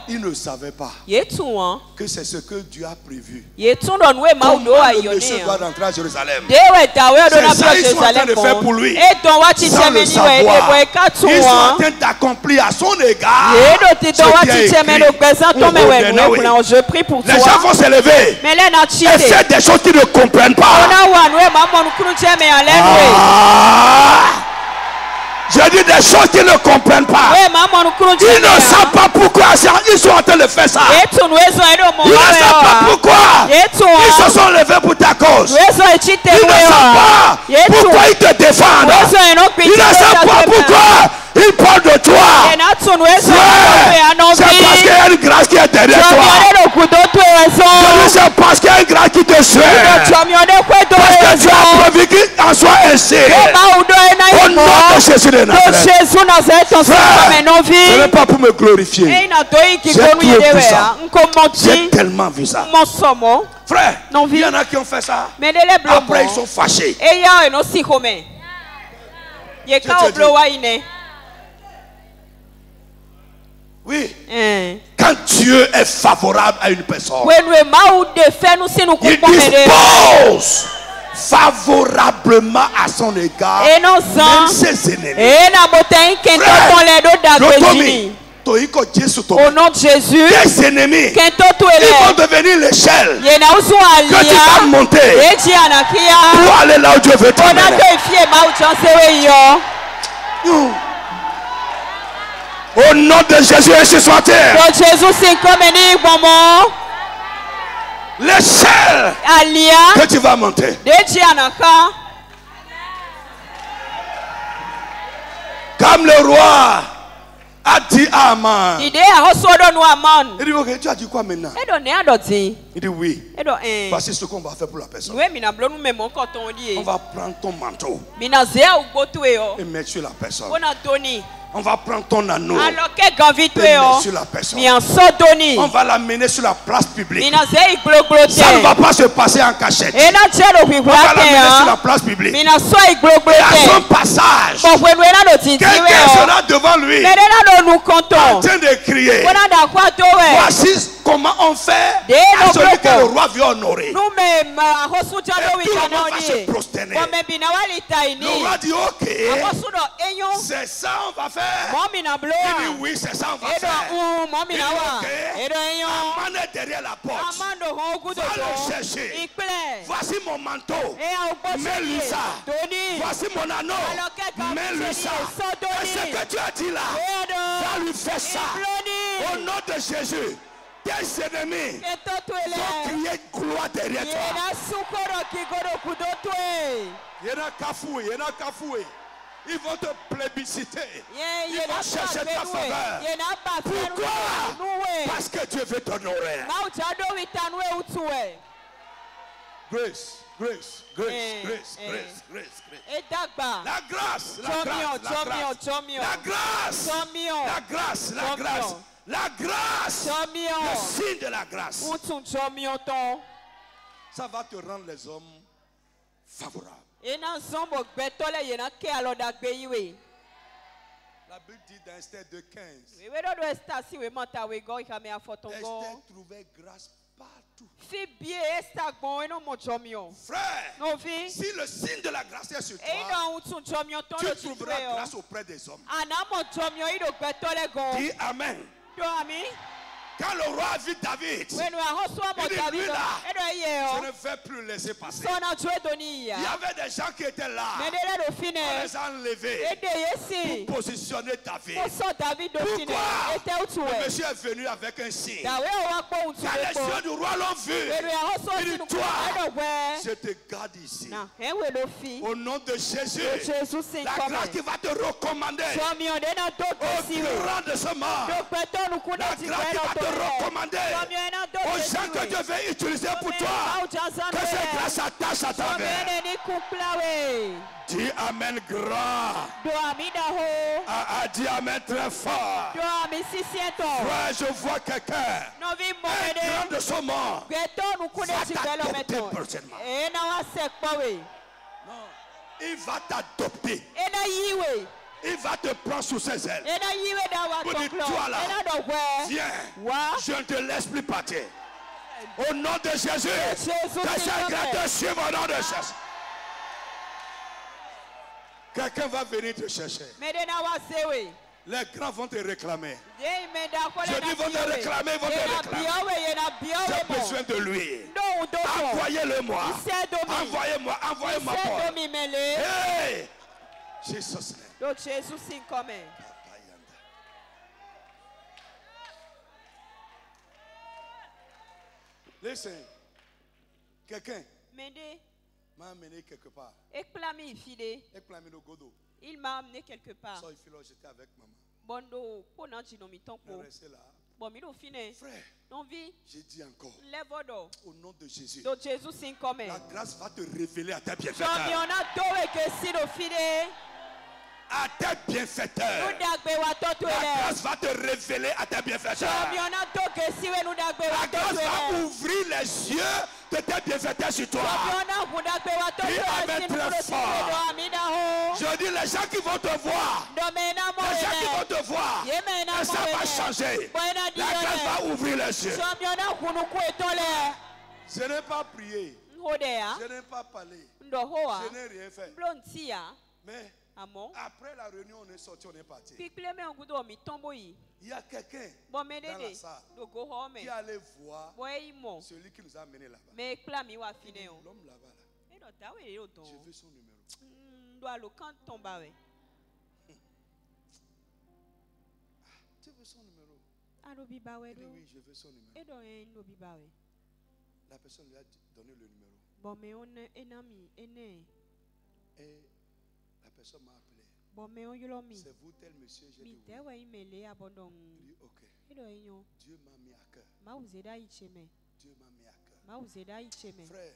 [SPEAKER 2] il ne savait pas que c'est ce que Dieu a prévu. Comment le monsieur doit rentrer à Jérusalem? C'est ça, ils sont en train de faire pour lui. Sans le savoir. Ils sont en train d'accomplir à son égard ce qui est écrit.
[SPEAKER 3] Je prie pour toi.
[SPEAKER 2] Les gens vont se lever et faire des choses qu'ils ne comprennent pas. Je dis des choses qu'ils ne comprennent pas. Ils ne savent pas pourquoi ils sont en train de faire ça. Ils ne savent pas pourquoi ils se sont levés pour ta cause. Ils ne savent pas pourquoi ils te défendent. Ils ne savent pas pourquoi ils parlent de toi. C'est parce qu'il y a une grâce qui est derrière toi. C'est parce qu'il y a une grâce qui te suit. Parce que tu as prévu qu'il en soit ainsi. Au nom de Jésus de Nazareth. Ce n'est pas pour me glorifier. J'ai tellement vu ça. Frère, il y en a qui ont fait ça. Après ils sont fâchés. Oui. Quand Dieu est favorable à une personne,
[SPEAKER 3] il
[SPEAKER 2] dispose favorablement à son égard même ses ennemis.
[SPEAKER 3] Au nom de Jésus,
[SPEAKER 2] tes ennemis, ils vont devenir l'échelle que tu vas monter pour aller là où Dieu veut t'emmener. Au nom de Jésus, ainsi soit-il. L'échelle que tu vas monter. Comme le roi a dit à Aman. Il dit, ok, tu as dit quoi maintenant? Il dit oui. Voici ce qu'on va faire pour la personne. On va prendre ton manteau et mettre sur la personne. On va prendre ton anneau et mettre sur la personne. On va l'amener sur la place publique. Ça ne va pas se passer en cachette. On va l'amener sur la place publique. Et à son passage, quelqu'un sera devant lui en train de crier. Voici comment on fait à celui que le roi veut honorer. Et tout le monde va se prosterner. Le roi dit ok, c'est ça on va faire. Il dit oui, c'est ça on va faire. Il dit ok, Aman est derrière la porte. Va le chercher. Voici mon manteau, mets-lui ça. Voici mon anneau, mets-lui ça. Et ce que tu as dit là, va lui faire ça. Au nom de Jésus. Tes ennemis vont crier gloire derrière toi. Ils vont te plébisciter. Ils vont chercher ta faveur. Pourquoi? Parce que Dieu veut t'honorer. Grace, grace, grace, grace, grace, grace, grace. La grâce, la grâce, la grâce, la grâce, la grâce. La grâce, le signe de la grâce, ça va te rendre les hommes favorables. La Bible dit dans Esther 2:15, Esther trouvait grâce partout. Frère, si le signe de la grâce est sur toi, tu trouveras grâce auprès des hommes. Dis Amen. Quand le roi a vu David, il dit lui là, je ne vais plus laisser passer. Il y avait des gens qui étaient là. On les a enlevés pour positionner David. Pourquoi? Le monsieur est venu avec un signe. Quand les yeux du roi l'ont vu, il dit toi, je te garde ici. Au nom de Jésus, la grâce qui va te recommander au grand de ce monde. La grâce qui va te recommander aux gens que Dieu veut utiliser pour toi, que cette grâce s'attache à ta vie. Dis Amen grand. Dis Amen très fort. Frère, je vois quelqu'un, un grand de son monde, va t'adopter prochainement. Non, il va t'adopter. Il va te prendre sous ses ailes. Pour dire, toi là, viens, je ne te laisse plus partir. Au nom de Jésus, que cette grâce te suive au nom de Jésus. Quelqu'un va venir te chercher. Les grands vont te réclamer. Je dis vont te réclamer, vont te réclamer. J'ai besoin de lui. Envoyez-le moi. Envoyez-moi, envoyez-moi Paul. Hey! Jesus name.
[SPEAKER 3] Donc Jésus signe comme.
[SPEAKER 2] Listen. Quelqu'un m'a amené quelque part.
[SPEAKER 3] Il m'a amené quelque part.
[SPEAKER 2] J'étais avec maman.
[SPEAKER 3] Bondo,
[SPEAKER 2] je restais là. Frère, j'ai dit encore, au nom de Jésus, la grâce va te révéler à ta bienfaiteur. à tes bienfaiteurs. La grâce va te révéler à tes bienfaiteurs. La grâce va ouvrir les yeux de tes bienfaiteurs sur toi. Dis amen très fort. Je dis les gens qui vont te voir. Les gens qui vont te voir. Et ça va changer. La grâce va ouvrir les yeux. Je n'ai pas prié. Je n'ai pas parlé. Je n'ai rien fait. Mais après la réunion, on est sorti, on est parti. Il y a quelqu'un dans la salle qui allait voir celui qui nous a amenés là-bas. L'homme là-bas. Je veux son numéro. Tu veux son numéro? Il dit oui, je veux son numéro. La personne lui a donné le numéro. Et la personne m'a appelé. C'est vous tel monsieur? J'ai dit oui. Il dit ok. Dieu m'a mis à cœur. Dieu m'a mis à cœur. Frère,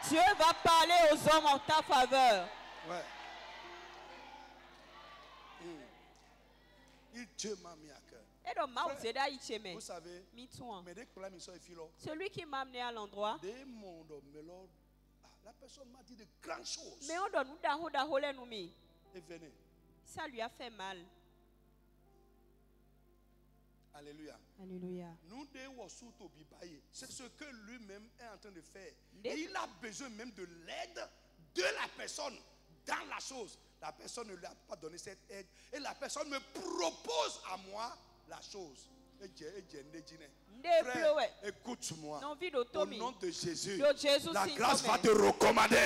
[SPEAKER 3] Dieu va parler aux hommes en ta faveur.
[SPEAKER 2] Ouais. Dieu m'a mis à cœur. Frère, vous savez,
[SPEAKER 3] celui qui m'a amené à l'endroit,
[SPEAKER 2] la personne m'a dit de grandes choses. Et venez.
[SPEAKER 3] Ça lui a fait mal.
[SPEAKER 2] Alléluia.
[SPEAKER 3] Alléluia.
[SPEAKER 2] C'est ce que lui-même est en train de faire. Et il a besoin même de l'aide de la personne dans la chose. La personne ne lui a pas donné cette aide. Et la personne me propose à moi la chose. Frère, écoute-moi. Au nom de Jésus, la grâce va te recommander.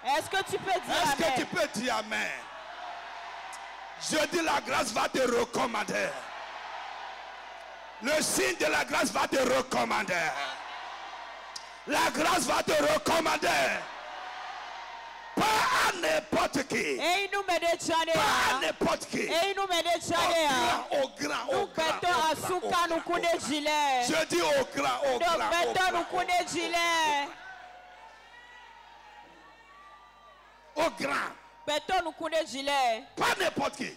[SPEAKER 3] Est-ce que tu peux dire
[SPEAKER 2] amen? Est-ce que tu peux dire amen? Je dis la grâce va te recommander. Le signe de la grâce va te recommander. La grâce va te recommander. Pas à n'importe qui. Pas à n'importe qui. Au grand. Je dis au grand. Au grand. Pas n'importe qui.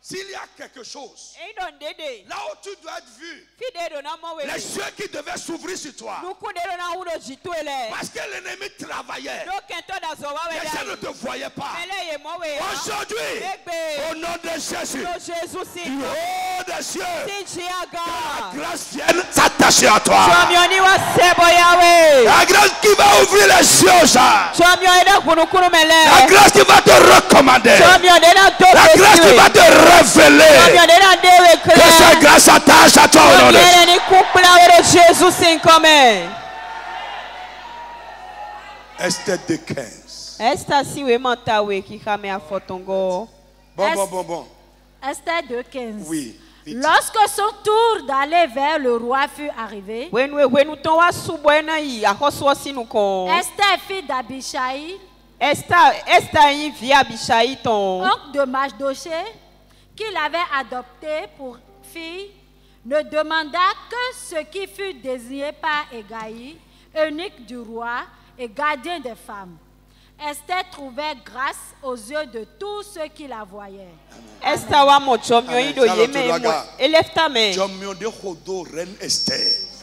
[SPEAKER 2] S'il y a quelque chose, là où tu dois être vu, les yeux qui devaient s'ouvrir sur toi, parce que l'ennemi travaillait, les gens ne te voyaient pas. Aujourd'hui, au nom de Jésus, du haut des cieux, que la grâce vienne s'attacher à toi. La grâce qui va ouvrir les yeux, ça. La grâce qui va te recommander. La grâce qui va te révéler. Que cette grâce s'attache à toi au nom de Jésus. Esther 2:15. Bon.
[SPEAKER 6] Esther 2:15.
[SPEAKER 2] Oui. Vite.
[SPEAKER 6] Lorsque son tour d'aller vers le roi fut arrivé, Esther, fille d'Abishai, oncle de Mardochée, qui l'avait adoptée pour fille, ne demanda que ce qui fut désigné par Hégaï, eunuque du roi et gardien des femmes. Esther trouvait grâce aux yeux de tous ceux qui la voyaient.
[SPEAKER 3] Esther wa mochomio ido yeme. Élève ta main.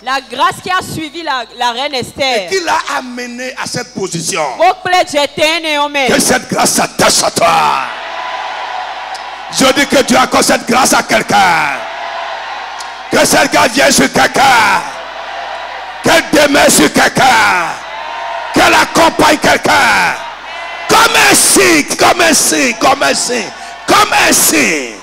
[SPEAKER 3] La grâce qui a suivi la reine Esther.
[SPEAKER 2] Et qui l'a amené à cette position.
[SPEAKER 3] Que
[SPEAKER 2] cette grâce s'attache à toi. Je dis que tu accordes cette grâce à quelqu'un. Que cette grâce vienne sur quelqu'un. Qu'elle demeure sur quelqu'un. Qu'elle accompagne quelqu'un. Comme un signe, comme un signe, comme un signe, comme un signe.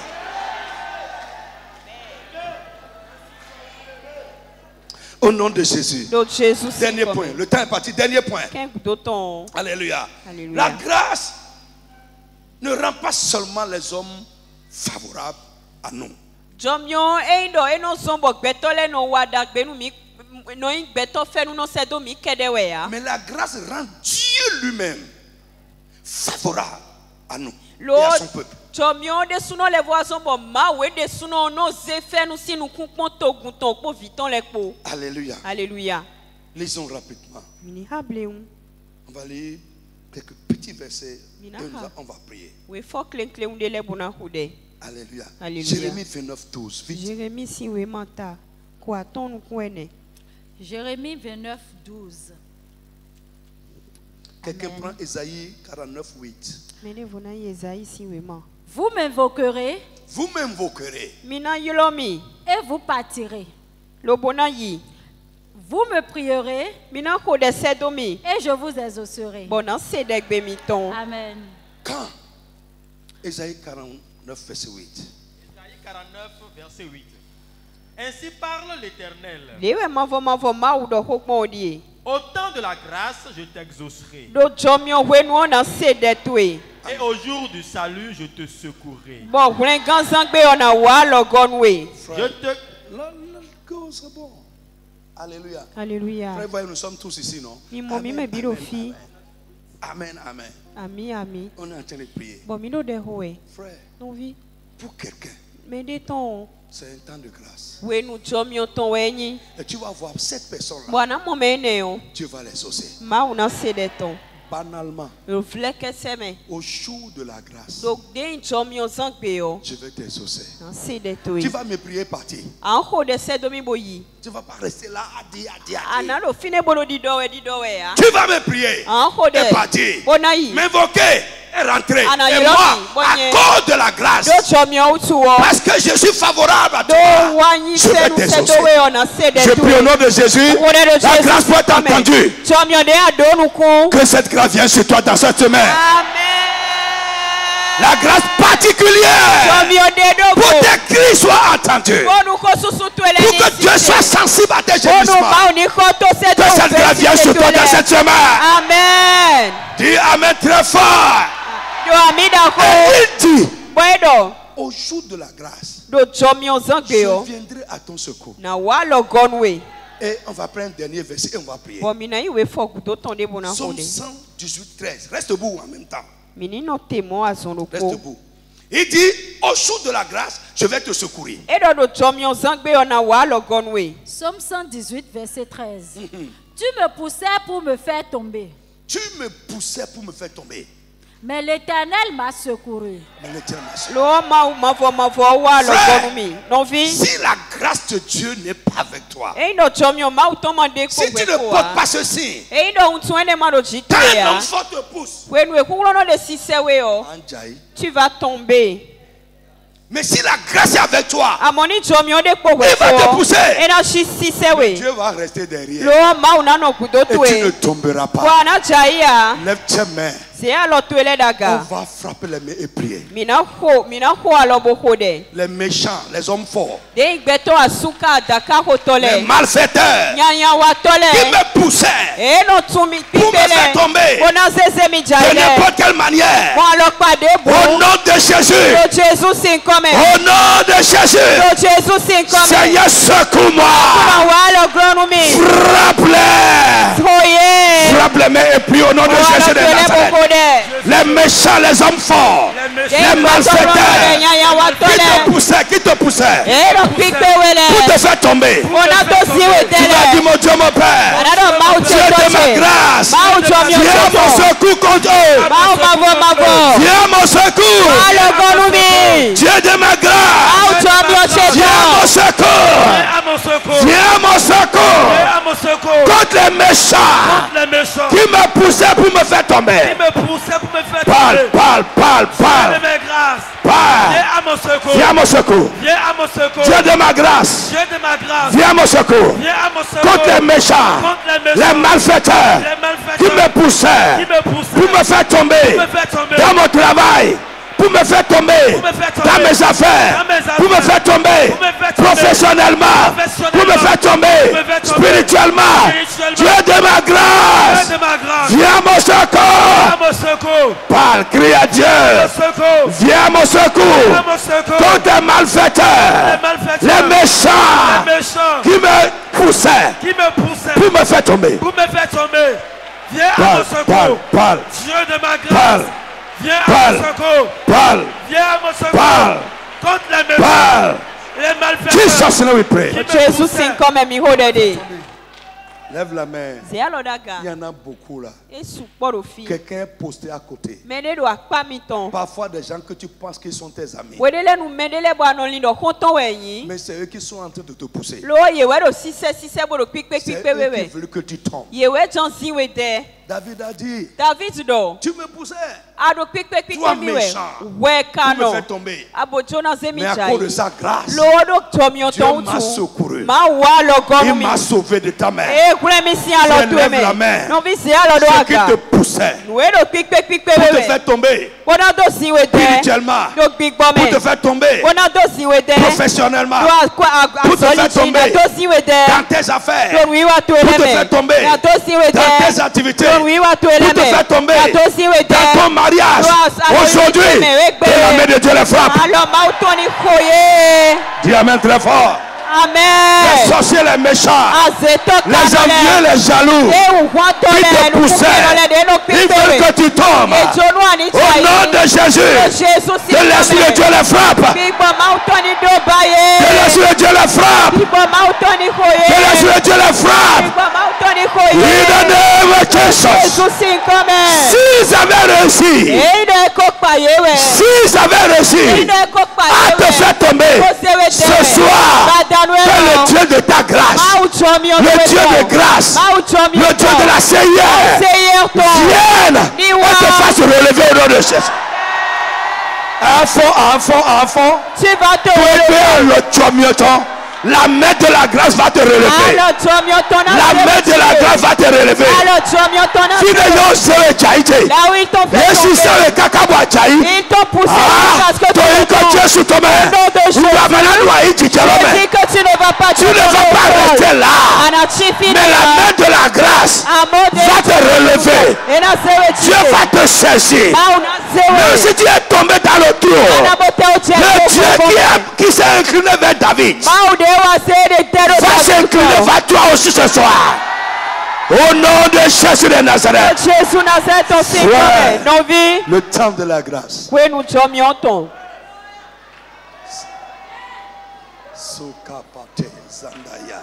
[SPEAKER 2] Au nom de Jésus. Dernier point. Le temps est parti. Dernier point. Alléluia.
[SPEAKER 3] Alléluia.
[SPEAKER 2] La grâce ne rend pas seulement les hommes favorables à nous. Mais la grâce rend Dieu lui-même favorable à nous et à son peuple. Alléluia.
[SPEAKER 3] Alléluia.
[SPEAKER 2] Lisons rapidement. On va lire quelques petits versets et on va prier. Alléluia. Jérémie 29, 12.
[SPEAKER 6] Jérémie 29, 12.
[SPEAKER 2] Quelqu'un prend Ésaïe 49, 8.
[SPEAKER 6] Vous m'invoquerez.
[SPEAKER 2] Vous m'invoquerez.
[SPEAKER 6] Et vous partirez. Vous me prierez. Et je vous exaucerai. Amen.
[SPEAKER 2] Quand Ésaïe 49, verset 8.
[SPEAKER 4] Ésaïe 49, verset 8. Ainsi parle l'Éternel. Au temps de la grâce, je t'exaucerai. Et au jour du salut, je te secourrai. Je te...
[SPEAKER 2] C'est bon. Alléluia.
[SPEAKER 3] Alléluia.
[SPEAKER 2] Frère, voyez, nous sommes tous ici, non?
[SPEAKER 3] Amen,
[SPEAKER 2] amen, amen.
[SPEAKER 3] Amen.
[SPEAKER 2] On est en train de prier. Frère, pour quelqu'un, c'est un temps de grâce. Et tu vas voir cette personne-là. Tu vas l'exaucer. Banalement, au jour de la grâce, je vais t'exaucer. Tu vas me prier partir. Tu ne vas pas rester là à dire. Tu vas me prier et partir. M'invoquer et rentrer. Et moi, à cause de la grâce, parce que je suis favorable à toi, je vais t'exaucer. Je prie au nom de Jésus. La grâce peut être entendue. Que cette grâce vienne sur toi dans cette semaine. La grâce particulière pour tes cris soit entendue. Pour que Dieu soit sensible à tes gémissements. Que cette grâce vienne sur toi dans cette semaine.
[SPEAKER 3] Amen.
[SPEAKER 2] Dis Amen très fort. Et il dit, au jour de la grâce, je viendrai à ton secours. Et on va prendre un dernier verset et on va prier. Psaume 118, 13. Reste debout en même temps. Reste debout. Il dit, au jour de la grâce, je vais te secourir.
[SPEAKER 6] Psaume 118, verset 13. Tu me poussais pour me faire tomber.
[SPEAKER 2] Tu me poussais pour me faire tomber.
[SPEAKER 6] Mais l'Éternel m'a secouru.
[SPEAKER 2] Frère, si la grâce de Dieu n'est pas avec toi, si tu ne portes pas ce signe, quand un homme fort te pousse,
[SPEAKER 3] tu vas tomber.
[SPEAKER 2] Mais si la grâce est avec toi, il va te pousser. Dieu va rester derrière. Et tu ne tomberas pas. Lève tes mains. On va frapper les mains et prier. Les méchants, les hommes forts, les malfaiteurs qui me poussaient pour me faire tomber de n'importe quelle manière. Au nom de Jésus. Au nom de Jésus. Seigneur, secours-moi. Frappe-les. Frappe les mains et prie au nom de Jésus de Nazareth. Les méchants, les hommes forts, les malfaiteurs qui te poussaient pour te faire tomber. Tu vas dire, mon Dieu, mon Père, Dieu de ma grâce, viens mon secours contre eux. Viens mon secours. Dieu de ma grâce, viens mon secours. Viens mon secours contre les méchants qui me poussaient pour me faire tomber. Parle. Viens à mon secours. Dieu de ma grâce. Viens à mon secours. Contre les méchants, les malfaiteurs qui me poussaient pour me faire tomber dans mon travail, pour me faire tomber dans mes affaires, pour me faire tomber professionnellement, pour me faire tomber spirituellement. Dieu de ma grâce, viens à mon secours. Parle, crie à Dieu. Viens à mon secours. Contre les malfaiteurs, les méchants qui me poussaient pour me faire tomber.
[SPEAKER 5] Viens à mon secours.
[SPEAKER 2] Parle.
[SPEAKER 5] Dieu de ma grâce.
[SPEAKER 4] Viens à mon secours.
[SPEAKER 2] Parle.
[SPEAKER 4] Viens à mon secours.
[SPEAKER 2] Parle.
[SPEAKER 4] Contre les méchants.
[SPEAKER 2] Parle.
[SPEAKER 4] Les malfaiteurs.
[SPEAKER 2] Jesus name we pray.
[SPEAKER 3] Jésus sing comme un miro de.
[SPEAKER 2] Lève la main. Il y en a beaucoup là. Quelqu'un est posté à côté. Parfois des gens que tu penses qu'ils sont tes amis. Mais c'est eux qui sont en train de te pousser. C'est eux qui veulent que tu tombes. David a dit, tu me poussais, toi méchant, pour me faire tomber. Mais à cause de sa grâce, Dieu m'a secouru. Il m'a sauvé de ta main. Tu lèves la main. Ceux qui te poussaient pour te faire tomber spirituellement, pour te faire tomber professionnellement, pour te faire tomber dans tes affaires, pour te faire tomber dans tes activités, pour te faire tomber dans ton mariage. Aujourd'hui, que la main de Dieu les frappe. Dis amen très fort.
[SPEAKER 3] Amen.
[SPEAKER 2] Les sorciers, les méchants, les envieux, les jaloux, qui te poussaient, ils veulent que tu tombes. Au nom de Jésus, que l'Esprit de Dieu les frappe. Que l'Esprit de Dieu les frappe. Que l'Esprit de Dieu les frappe. In the name of Jesus. S'ils avaient réussi, s'ils avaient réussi à te faire tomber ce soir, que le Dieu de ta grâce, le Dieu de grâce, le Dieu de la Seigneur vienne et te fasse relever au nom de Jésus. Enfant,
[SPEAKER 3] tu vas te relever.
[SPEAKER 2] La main de la grâce va te relever. La main de la grâce va te relever. Tu ne vas pas rester là. Mais la main de la grâce va te relever. Dieu va te chercher. Même si tu es tombé dans le trou, le Dieu qui s'est incliné vers David va s'incliner vers toi aussi ce soir. Au nom de Jésus de Nazareth.
[SPEAKER 3] Frère,
[SPEAKER 2] le temps de la grâce. Sokapate Zandaya.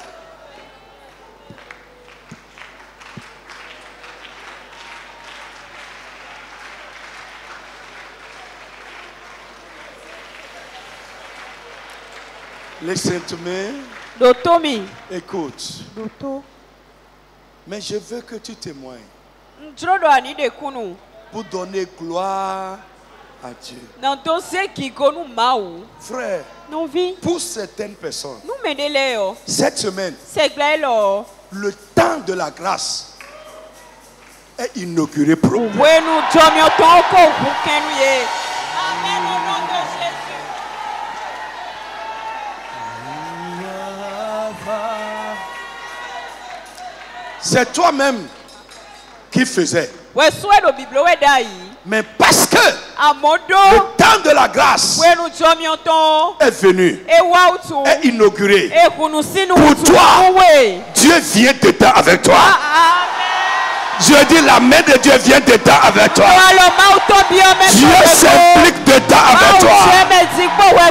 [SPEAKER 2] Listen to me. Écoute. Mais je veux que tu témoignes. Pour donner gloire à Dieu. Frère, pour certaines personnes, cette semaine, le temps de la grâce est inauguré pour vous. C'est toi-même qui faisais. Mais parce que le temps de la grâce est venu, est inauguré, pour toi, Dieu vient dedans avec toi. Je dis la main de Dieu vient dedans avec toi. Dieu s'implique dedans avec toi.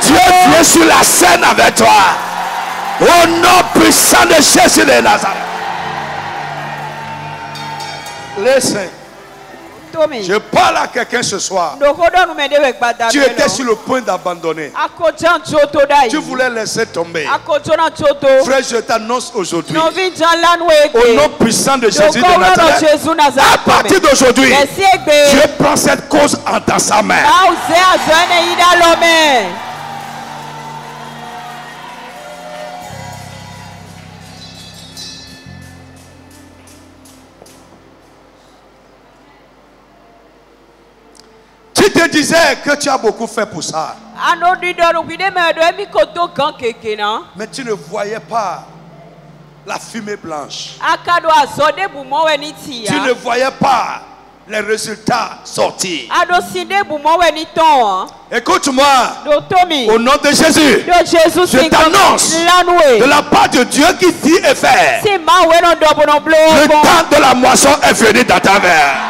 [SPEAKER 2] Dieu vient sur la scène avec toi. Au nom puissant de Jésus de Nazareth. Listen. Je parle à quelqu'un ce soir. Tu étais sur le point d'abandonner. Tu voulais laisser tomber. Frère, je t'annonce aujourd'hui, au nom puissant de Jésus de Nazareth, à partir d'aujourd'hui, Dieu prend cette cause dans sa main. Tu te disais que tu as beaucoup fait pour ça. Mais tu ne voyais pas la fumée blanche. Tu ne voyais pas les résultats sortir. Écoute-moi, au nom de Jésus, je t'annonce de la part de Dieu qui dit et fait. Le temps de la moisson est venu dans ta main.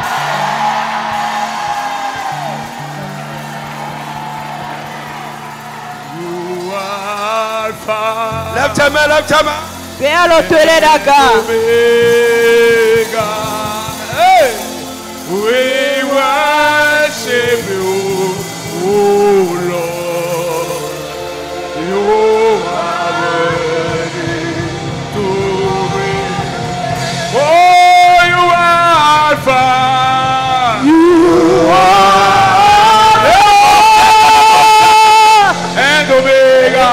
[SPEAKER 2] Lève tes mains, lève tes mains.
[SPEAKER 3] Vers l'autel d'Aga.
[SPEAKER 2] Hey. We worship you, oh Lord. You are worthy to be. Oh, you are Alpha. You are and Omega.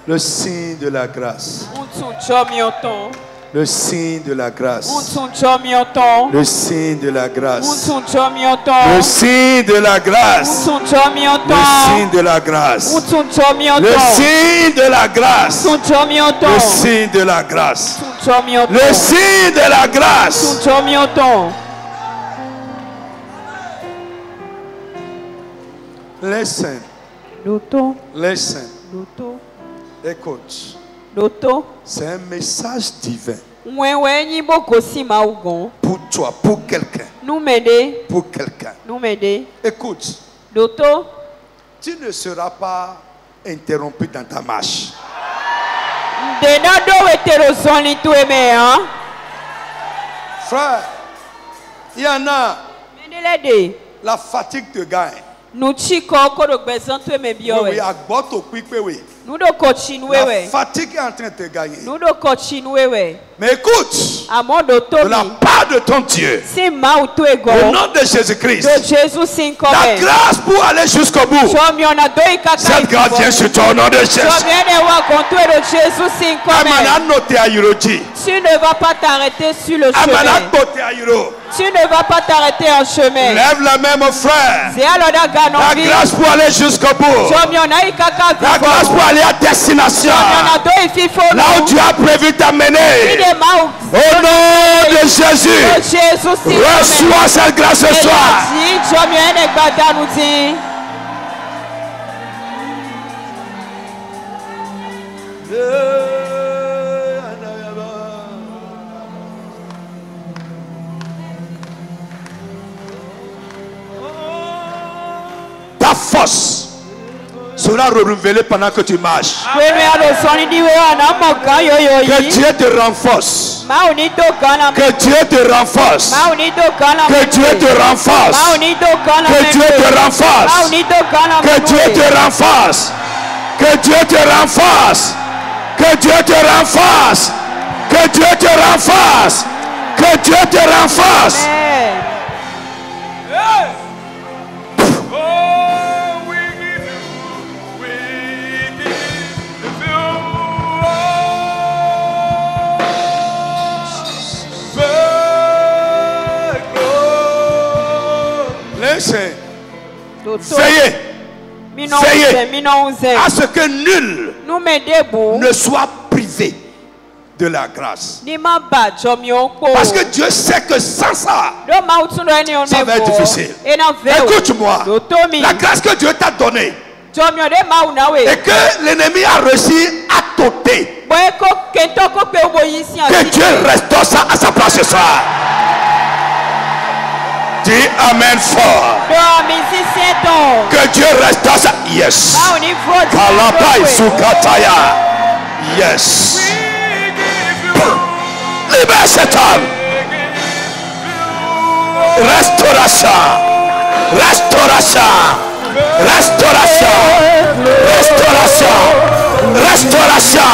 [SPEAKER 2] Le signe de la grâce. Le signe de la grâce. Le signe de la grâce. Le signe de la grâce. Le signe de la grâce. Le signe de la grâce. Le signe de la grâce. Le signe de la grâce. Listen. Listen. Écoute. C'est un message divin. Pour toi, pour quelqu'un. Pour quelqu'un. Écoute. Tu ne seras pas interrompu dans ta marche. Frère, il y en a. La fatigue te gagne. La fatigue est en train de te gagner. Mais écoute, de la part de ton Dieu, au nom de Jésus-Christ, la grâce pour aller jusqu'au bout, cette grâce vient sur toi au nom de Jésus.
[SPEAKER 3] Tu ne vas pas t'arrêter sur le chemin. Tu ne vas pas t'arrêter en chemin.
[SPEAKER 2] Lève la main, mon frère. La grâce pour aller jusqu'au bout. La grâce pour aller à destination. Là où tu as prévu t'amener. Au nom de Jésus. Reçois cette grâce ce soir. Ta force sera renouvelée pendant que tu marches. Que Dieu te renforce. Que Dieu te renforce. Que Dieu te renforce. Que Dieu te renforce. Que Dieu te renforce. Que Dieu te renforce. Que Dieu te renforce. Que Dieu te renforce. Que Dieu te renforce. Veillez à ce que nul ne soit privé de la grâce. Parce que Dieu sait que sans ça, ça va être difficile. Écoute-moi, la grâce que Dieu t'a donnée et que l'ennemi a réussi à t'ôter, que Dieu restaure ça à sa place ce soir. Dis amen fort. Que Dieu restaure ça. Yes. Kalabai Sukataya. Yes. Libère cet homme. Restauration. Restauration. Restauration. Restauration. Restauration.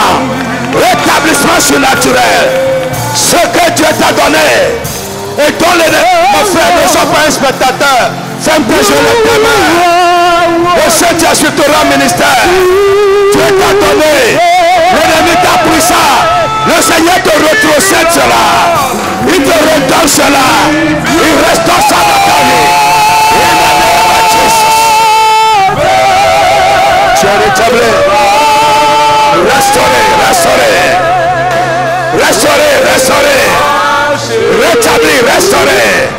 [SPEAKER 2] Rétablissement surnaturel. Ce que Dieu t'a donné. Et dont mon frère ne sont pas un spectateur. Ferme tes yeux, lève tes mains. Le Seigneur sur ton ministère. Dieu t'a donné. L'ennemi t'a pris ça. Le Seigneur te retrocède cela. Il te redonne cela. Il restaure ça dans ta vie. In the name of Jesus. Tu es rétabli. Restauré, restauré. Restauré, restauré. Rétabli, restauré.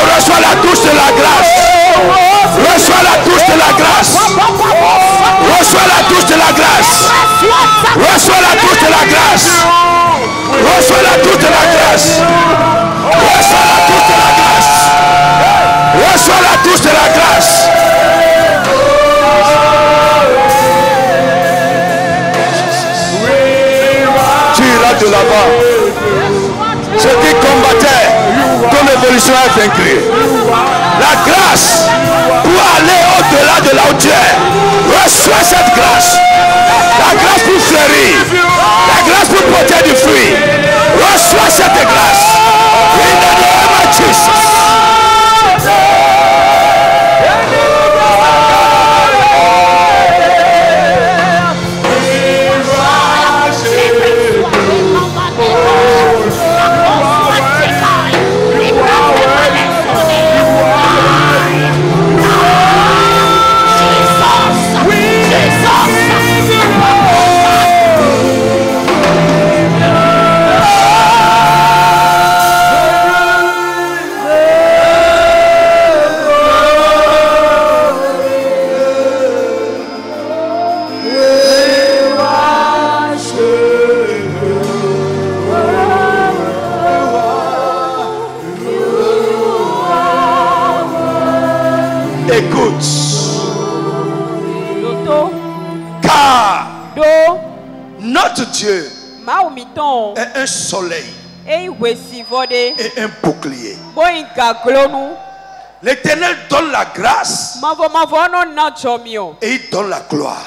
[SPEAKER 2] Reçois la touche de la grâce. Reçois la touche de la grâce. Reçois la touche de la grâce. Reçois la touche de la grâce. Tu iras de l'avant. Ceux qui combattaient, ton évolution est vaincue. La grâce pour aller au-delà de là où tu es. Reçois cette grâce. La grâce pour fleurir. La grâce pour porter du fruit. Reçois cette grâce. In the name of Jesus. Notre Dieu est un soleil et un bouclier. L'Éternel donne la grâce et il donne la gloire.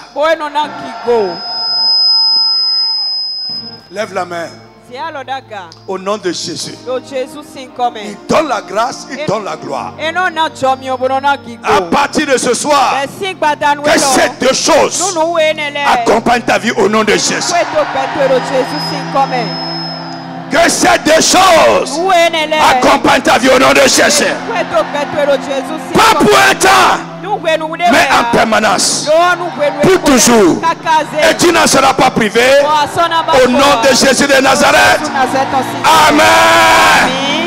[SPEAKER 2] Lève la main. Au nom de Jésus. Il donne la grâce, il donne la gloire. À partir de ce soir, que ces deux choses accompagnent ta vie au nom de Jésus. Que ces deux choses accompagnent ta vie au nom de Jésus. Pas pour un temps, mais en permanence. Pour toujours. Et tu n'en seras pas privé. Au nom de Jésus de Nazareth. Amen.